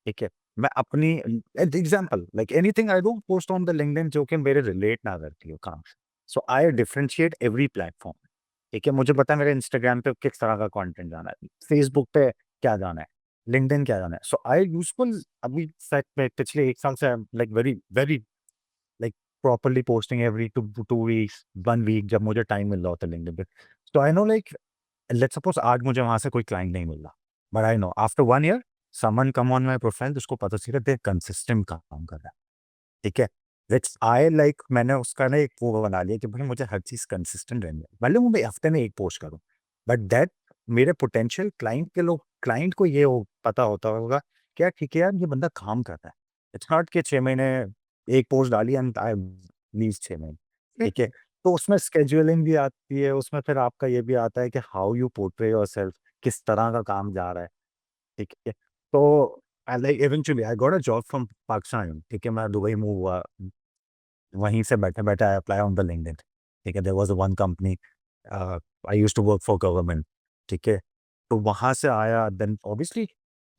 Speaker 2: ठीक है? मैं अपनी example like anything I don't post on the LinkedIn जो कि मेरे रिलेट ना करती हो काम से। सो आई डिफरेंशिएट एवरी प्लेटफॉर्म, ठीक है? मुझे पता है मेरे इंस्टाग्राम पे किस तरह का कंटेंट जाना है, फेसबुक पे क्या जाना है, लिंक्डइन क्या जाना है। सो आई यूजुअल अभी सच में पिछले 1 साल से I am like very very like properly posting every 2 weeks, 1 week जब मुझे टाइम मिल रहा होता है लिंक्डइन पे। तो I know like let's suppose आज मुझे वहाँ से कोई क्लाइंट नहीं मिल रहा, but I know after 1 year someone come on my profile जिसको पता चला दे कंसिस्टेंट काम कर रहा है, ठीक है? व्हिच आई लाइक मैंने उसका ना एक वो बना लिया कि भाई मुझे हर चीज़ कंसिस्टेंट रहनी है। भले वो मैं हफ्ते में 1 पोस्ट करूँ, बट दैट मेरे पोटेंशियल क्लाइंट को ये हो पता होता होगा कि यार ठीक है यार ये बंदा काम कर रहा है। इट्स नॉट कि 6 महीने 1 पोस्ट डाली एंड आई लीव्स 6 महीने, ठीक है? तो उसमें शेड्यूलिंग भी आती है, उसमें फिर आपका ये भी आता है कि हाउ यू पोर्ट्रे योरसेल्फ, किस तरह का काम जा रहा है, ठीक है? तो I like eventually I got a job from Pakistan, ठीक है? मैं दुबई मूव हुआ, वहीं से बैठे-बैठे I apply on the LinkedIn, ठीक है? There was one company I used to work for government, ठीक है? तो वहाँ से आया देन ऑब्वियसली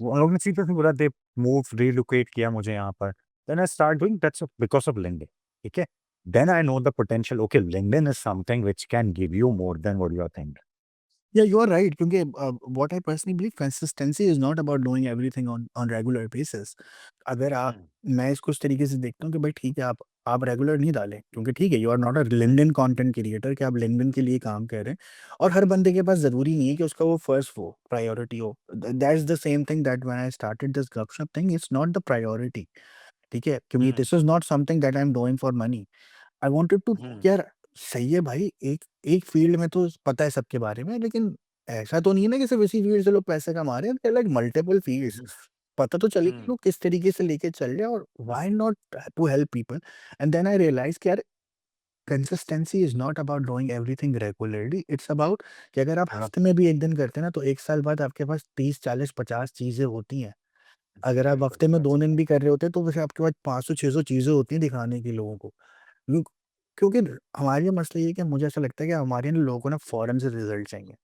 Speaker 2: उन लोगों ने सीधे से बोला दे मूव रिलोकेट किया मुझे यहाँ पर। Then I start doing that's because of LinkedIn, ठीक है? Then I know the potential okay LinkedIn is something which can give you more than what you are thinking.
Speaker 1: Yeah, you are right क्योंकि what I personally believe consistency is not about doing everything on on regular basis. अगर आप
Speaker 2: हुँ,
Speaker 1: मैं इसको इस तरीके से देखता हूँ कि भाई ठीक है आप रेगुलर नहीं डालें क्योंकि ठीक है you are not a LinkedIn content creator कि आप लिंक्डइन के लिए काम कर रहे हैं और हर बंदे के पास ज़रूरी नहीं है कि उसका वो फर्स्ट वो प्रायोरिटी हो। That's the same thing that when I started this Gupshup thing it's not the priority, ठीक है? क्योंकि
Speaker 2: hmm,
Speaker 1: this is not something that I am doing for money. I wanted to
Speaker 2: hmm,
Speaker 1: यार सही है भाई, एक एक फील्ड में तो पता है सबके बारे में, लेकिन ऐसा तो नहीं है ना कि सिर्फ इसी फील्ड से लोग पैसे कमा रहे हैं, देयर लाइक मल्टीपल फील्ड्स।
Speaker 2: हुँ,
Speaker 1: पता तो चले कि
Speaker 2: हुँ,
Speaker 1: लोग किस तरीके से लेके चल रहे हैं और why not to help people. And then I realise कि यार consistency is not about doing everything regularly, it's about कि अगर आप हफ्ते में भी एक दिन करते हैं ना तो एक साल बाद आपके पास 30 40 50 चीजें होती हैं। अगर आप
Speaker 2: बिल्कुल,
Speaker 1: हफ्ते में
Speaker 2: दैट्स
Speaker 1: 2 दिन भी कर रहे होते हैं तो वैसे आपके पास 500 600 चीजें होती हैं दिखाने की लोगों को। क्यों क्योंकि हमारे यहाँ मसला ये है कि मुझे ऐसा लगता है कि हमारे यहाँ लोगों को ना फ़ौरन से रिज़ल्ट चाहिए।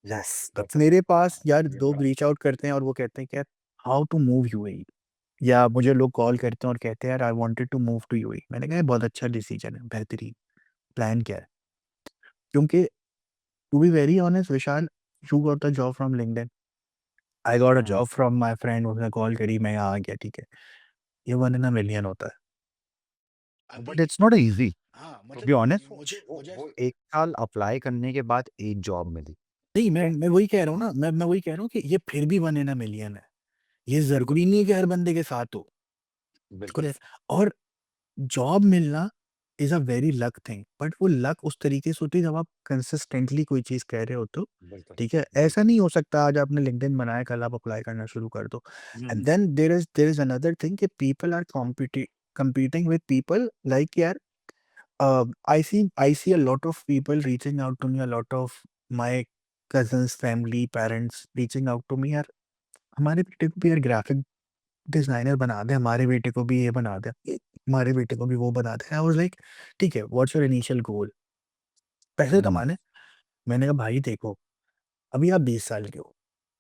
Speaker 2: यस दैट्स अ
Speaker 1: मेरे पास
Speaker 2: हाँ,
Speaker 1: यार
Speaker 2: ये
Speaker 1: 2
Speaker 2: बड़ा
Speaker 1: रीच आउट करते हैं और वो कहते हैं कि यार हाउ टू मूव यूएई, या मुझे लोग कॉल करते हैं और कहते हैं यार I wanted to move to UAE. मैंने कहा ये बहुत अच्छा डिसीजन है, बेहतरीन प्लान क्या है, क्योंकि to be very honest Vishal, you got a job from LinkedIn, I got a
Speaker 2: hmm,
Speaker 1: job from my friend, उसने कॉल करी, मैं यहाँ आ गया, ठीक है। ये 1 इन अ मिलियन होता है। अभी
Speaker 2: बट इट्स नॉट ईज़ी
Speaker 1: हाँ,
Speaker 2: टू
Speaker 1: मतलब
Speaker 2: बी ऑनेस्ट।
Speaker 1: मुझे मुझे
Speaker 2: वो 1 साल अप्लाई करने के बाद एक जॉब मिली।
Speaker 1: नहीं, मैं वही कह रहा हूँ ना, मैं वही कह रहा हूँ कि ये फिर भी 1 इन अ मिलियन है। ये
Speaker 2: बिल्कुल,
Speaker 1: ज़रूरी नहीं है कि हर बंदे के साथ हो।
Speaker 2: बिल्कुल।
Speaker 1: करेक्ट। और जॉब मिलना is a very luck thing, but वो लक उस तरीके से होती है जब आप कंसिस्टेंटली कोई चीज़ कर रहे होते हो,
Speaker 2: बिल्कुल,
Speaker 1: ठीक है? ऐसा
Speaker 2: बिल्कुल।
Speaker 1: नहीं हो सकता आज आपने लिंक्डइन बनाया, कल आप अप्लाई करना शुरू कर दो। And
Speaker 2: hmm,
Speaker 1: then there is another thing कि people are competing with people like यार, I see a lot of people reaching out to me, a lot of my cousins, family, parents reaching out to me, यार हमारे बेटे को भी यार graphic designer बना दें, हमारे बेटे को भी ये बना दें, हमारे बेटे को भी वो बना दें। आई वाज़ लाइक ठीक है, व्हाट्स योर इनिशियल गोल? पैसे
Speaker 2: हुँ,
Speaker 1: कमाने? मैंने कहा भाई देखो, अभी आप 20 साल के हो,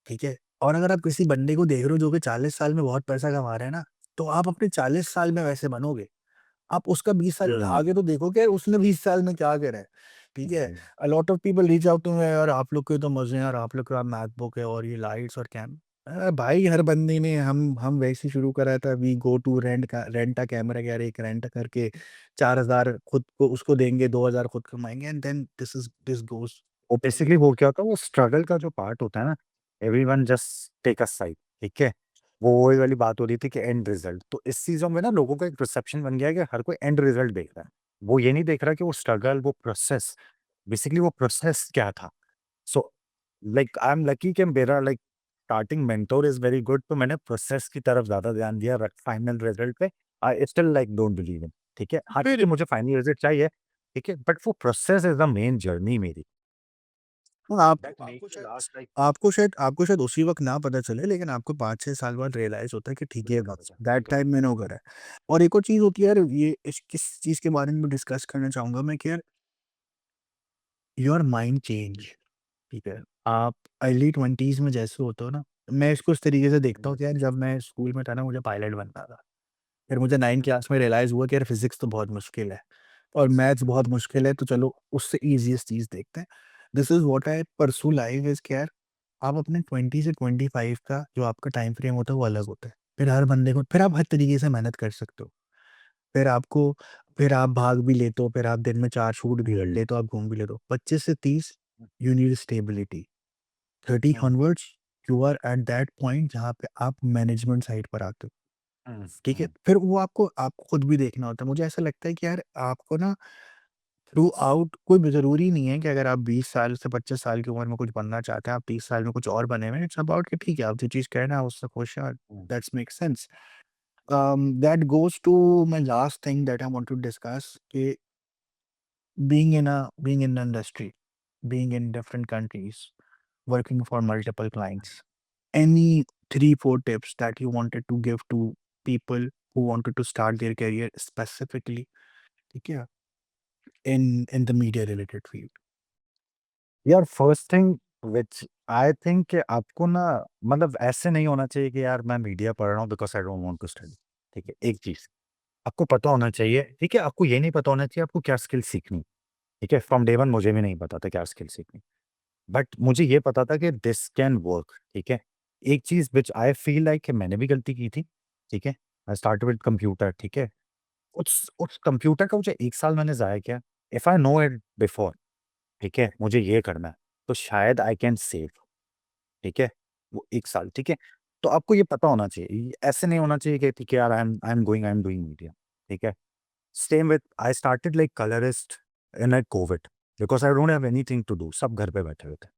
Speaker 1: ठीक है? और अगर आप किसी बंदे को देख रहे हो जो कि 40 साल में बहुत पैसा कमा रहा है ना, तो आप अपने 40 साल में वैसे बनोगे। आप उसका 20 साल
Speaker 2: हुँ,
Speaker 1: आगे तो देखो कि यार उसने 20 साल में क्या करा है, ठीक है?
Speaker 2: Hmm.
Speaker 1: A lot of people reach out to me, यार आप लोग के तो मज़े हैं यार, आप लोग के पास मैकबुक है और ये लाइट्स और भाई हर बंदे ने हम वैसे ही शुरू करा था, we go to rent a camera, यार एक रेंट करके 4000 खुद को उसको देंगे, 2000 खुद कमाएँगे, एंड देन दिस गोज़।
Speaker 2: वो बेसिकली वो क्या होता है, वो स्ट्रगल का जो पार्ट होता है ना, everyone just take a side, ठीक है? वो वही वाली बात हो रही थी कि एंड रिजल्ट, तो इस चीज़ों में ना लोगों का एक परसेप्शन बन गया है कि हर कोई एंड रिजल्ट देख रहा है। वो ये नहीं देख रहा कि वो स्ट्रगल, वो प्रोसेस, बेसिकली वो प्रोसेस क्या था। So like I am lucky कि मेरा like starting mentor is very good, तो मैंने प्रोसेस की तरफ ज़्यादा ध्यान दिया फाइनल रिजल्ट पे। I still like don't believe in, ठीक है? हाँ, ठीक
Speaker 1: फिर
Speaker 2: है, मुझे फाइनल रिजल्ट चाहिए, ठीक है? बट वो process is the main journey मेरी।
Speaker 1: हाँ,
Speaker 2: that make you last like
Speaker 1: आपको शायद उसी वक़्त ना पता चले, लेकिन आपको 5-6 साल बाद रियलाइज़ होता है कि ठीक है, दैट
Speaker 2: बिल्कुल।
Speaker 1: टाइम मैंने वो करा है। और एक और चीज़ होती है यार, ये इस किस चीज़ के बारे में डिस्कस करना चाहूँगा मैं कि यार योर माइंड चेंज, ठीक है? आप अर्ली 20s में जैसे होते हो ना, मैं इसको इस तरीके से देखता हूँ कि यार जब मैं स्कूल में था ना, मुझे पायलट बनना था। फिर मुझे 9th क्लास में रियलाइज़ हुआ कि यार फिज़िक्स तो बहुत मुश्किल है और मैथ्स बहुत मुश्किल है, तो चलो उससे ईज़ीएस्ट चीज़ देखते हैं। This is what I pursue life is कि यार आप अपने 20 से 25 का जो आपका टाइम फ्रेम होता है वो अलग होता है। फिर हर बंदे को फिर आप हर तरीके से मेहनत कर सकते हो। फिर आपको फिर आप भाग भी लेते हो, फिर आप दिन में 4 शूट भी कर लेते हो, आप घूम भी लेते हो। 25 से 30 you need stability. 30
Speaker 2: hmm,
Speaker 1: onwards you are at that point जहाँ पे आप मैनेजमेंट साइड पर आते हो।
Speaker 2: हुँ,
Speaker 1: ठीक है?
Speaker 2: हुँ,
Speaker 1: फिर वो आपको खुद भी देखना होता है। मुझे ऐसा लगता है कि यार आपको ना थ्रू आउट कोई भी ज़रूरी नहीं है कि अगर आप 20 साल से 25 साल की उम्र में कुछ बनना चाहते हैं, आप 30 साल में कुछ और बने हुए हैं। इट्स अबाउट कि ठीक है, आप जो चीज़ कर रहे हैं, आप उससे खुश हैं और
Speaker 2: hmm,
Speaker 1: that's make sense. That goes to my last thing that I want to discuss कि being in industry, being in different countries, working for multiple clients. Any 3, 4 tips that you wanted to give to people who wanted to start their career specifically, ठीक है, in the media related field?
Speaker 2: यार first thing which I think कि आपको ना मतलब ऐसे नहीं होना चाहिए कि यार मैं मीडिया पढ़ रहा हूँ because I don't want to study, ठीक है? एक चीज़, आपको पता होना चाहिए, ठीक है? आपको ये नहीं पता होना चाहिए आपको क्या स्किल सीखनी, ठीक है? फ्रॉम डे वन मुझे भी नहीं पता था क्या स्किल सीखनी, बट मुझे ये पता था कि दिस कैन वर्क, ठीक है? एक चीज़ व्हिच आई फील लाइक कि मैंने भी गलती की थी, ठीक है? आई स्टार्टेड विद कंप्यूटर, ठीक है? उस कंप्यूटर का मुझे 1 साल मैंने ज़ाया किया। If I know it before, ठीक है? मुझे ये करना है, तो शायद आई कैन सेव, ठीक है? वो 1 साल, ठीक है? तो आपको ये पता होना चाहिए। ये ऐसे नहीं होना चाहिए कि ठीक है यार आई एम डूइंग मीडिया, ठीक है? Same with I started like colourist in Covid because I don't have anything to do, सब घर पे बैठे हुए थे।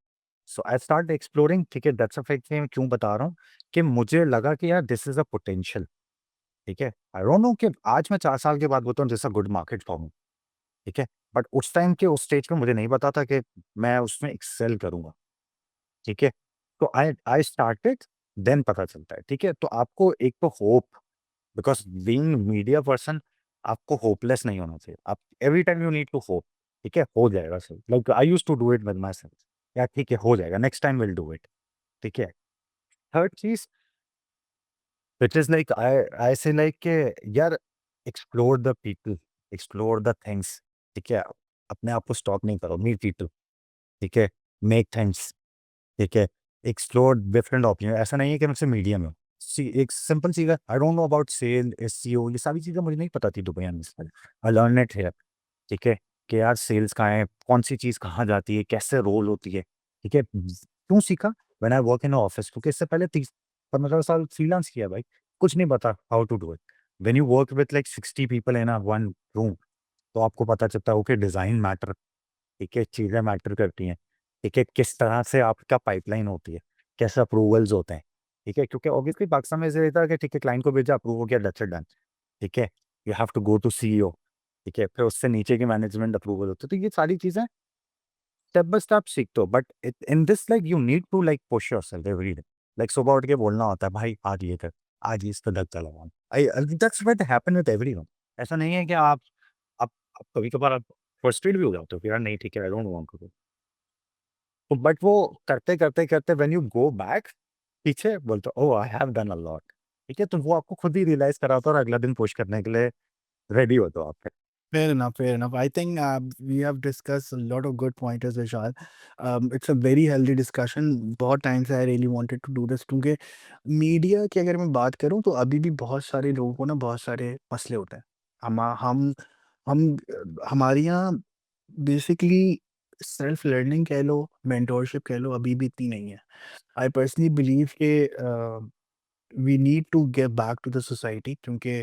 Speaker 2: सो आई स्टार्ट एक्सप्लोरिंग, ठीक है? दैट्स अ फैक्ट कि मैं क्यों बता रहा हूँ कि मुझे लगा कि यार दिस इज़ अ पोटेंशियल, ठीक है? आई डोंट नो कि आज मैं 4 साल के बाद बोलता हूँ this is a good market for me, ठीक है? बट उस टाइम के उस स्टेज पे मुझे नहीं पता था कि मैं उसमें एक्सेल करूँगा, ठीक है? तो आई आई स्टार्टेड, देन पता चलता है, ठीक है? तो आपको एक तो hope, because being media person आपको होपलेस नहीं होना चाहिए। आप every time you need to hope, ठीक है? हो जाएगा सही। Like I used to do it with myself, यार ठीक है हो जाएगा, next time will do it, ठीक है? थर्ड चीज़, Which is like I say like कि यार explore the people, explore the things, ठीक है? अपने आप को स्टॉप नहीं करो, meet people, ठीक है? Make things, ठीक है? Explore different option. ऐसा नहीं है कि मैं सिर्फ मीडिया में हूँ। सी एक सिंपल सी है, I don't know about sale, SEO, ये सारी चीज़ें मुझे नहीं पता थी दुबई आने से पहले। आई लर्न इट हियर, ठीक है? कि यार सेल्स कहाँ है, कौन सी चीज़ कहाँ जाती है, कैसे रोल होती है, ठीक है? क्यों सीखा? When I work in office, क्योंकि इससे पहले 30-15 साल फ्रीलांस किया भाई, कुछ नहीं पता how to do it. When you work with like 60 people in a one room, तो आपको पता चलता है ओके डिज़ाइन मैटर, ठीक है, चीज़ें मैटर करती हैं, ठीक है, किस तरह से आपका पाइपलाइन होती है, कैसे अप्रूवल्स होते हैं, ठीक है, क्योंकि ऑब्वियसली पाकिस्तान में ऐसे रहता है कि ठीक है क्लाइंट को भेजा, अप्रूव हो गया, दैट्स इट डन, ठीक है, you have to go to CEO, ठीक है, फिर उससे नीचे की मैनेजमेंट अप्रूवल होती है, तो ये सारी चीज़ें स्टेप बाय स्टेप सीखते हो, but in this like you need to like push yourself every day, like सुबह उठ के बोलना होता है भाई आज ये कर, आज इस पे धक्का लगाओ, I that's what happen with everyone. ऐसा नहीं है कि आप आप कभी-कभार आप फ्रस्ट्रेट भी हो जाते हो कि यार नहीं ठीक है, I don't want to do. तो बट वो करते व्हेन यू गो बैक, पीछे बोलते हो oh! I have done a lot, ठीक है? तो वो आपको खुद ही रियलाइज़ कराता है और अगला दिन पुश करने के लिए रेडी होते हो आप फिर।
Speaker 1: Fair enough, fair enough. I think we have discussed a lot of good pointers, Vishal. It's a very healthy discussion. बहुत टाइम से I really wanted to do this क्योंकि मीडिया की अगर मैं बात करूँ तो अभी भी बहुत सारे लोगों को ना बहुत सारे मसले होते हैं। हमारे यहाँ बेसिकली सेल्फ लर्निंग कह लो, मेंटोरशिप कह लो, अभी भी इतनी नहीं है। आई पर्सनली बिलीव कि we need to get back to the society क्योंकि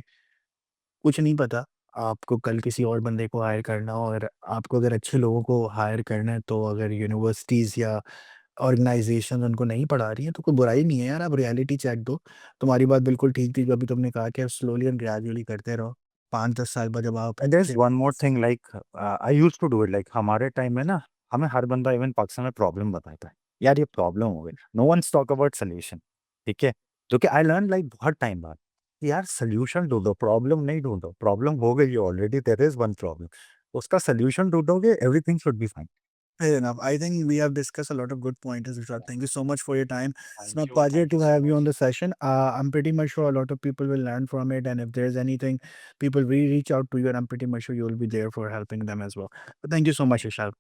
Speaker 1: कुछ नहीं पता, आपको कल किसी और बंदे को हायर करना हो और आपको अगर अच्छे लोगों को हायर करना है, तो अगर यूनिवर्सिटीज़ या ऑर्गेनाइज़ेशन उनको नहीं पढ़ा रही हैं, तो कोई बुराई नहीं है यार, आप रियलिटी चेक दो। तुम्हारी बात बिल्कुल ठीक थी, जो अभी तुमने कहा कि आप स्लोली एंड ग्रेजुअली करते रहो। 5-10 साल बाद जब आप
Speaker 2: एंड देयर इज़
Speaker 1: अच्छे
Speaker 2: one more thing like I used to do it like हमारे टाइम में ना, हमें हर बंदा इवन पाकिस्तान में प्रॉब्लम बताता है। यार ये प्रॉब्लम हो गई। No ones talk about solution, ठीक है? जो कि आई लर्न लाइक बहुत टाइम बाद, कि यार सॉल्यूशन ढूँढो, प्रॉब्लम नहीं ढूँढो। प्रॉब्लम हो गई है already, there is one problem. उसका सॉल्यूशन ढूँढोगे, everything should be fine.
Speaker 1: Fair enough. I think we have discussed a lot of good pointers, Vishal. Thank you so much for your time. It's my
Speaker 2: thank you,
Speaker 1: pleasure
Speaker 2: thank
Speaker 1: to
Speaker 2: you so
Speaker 1: have you on
Speaker 2: much.
Speaker 1: the session. I'm pretty much sure a lot of people will learn from it. And if there's anything, people will reach out to you, and I'm pretty much sure you'll be there for helping them as well. But thank you so much, Vishal.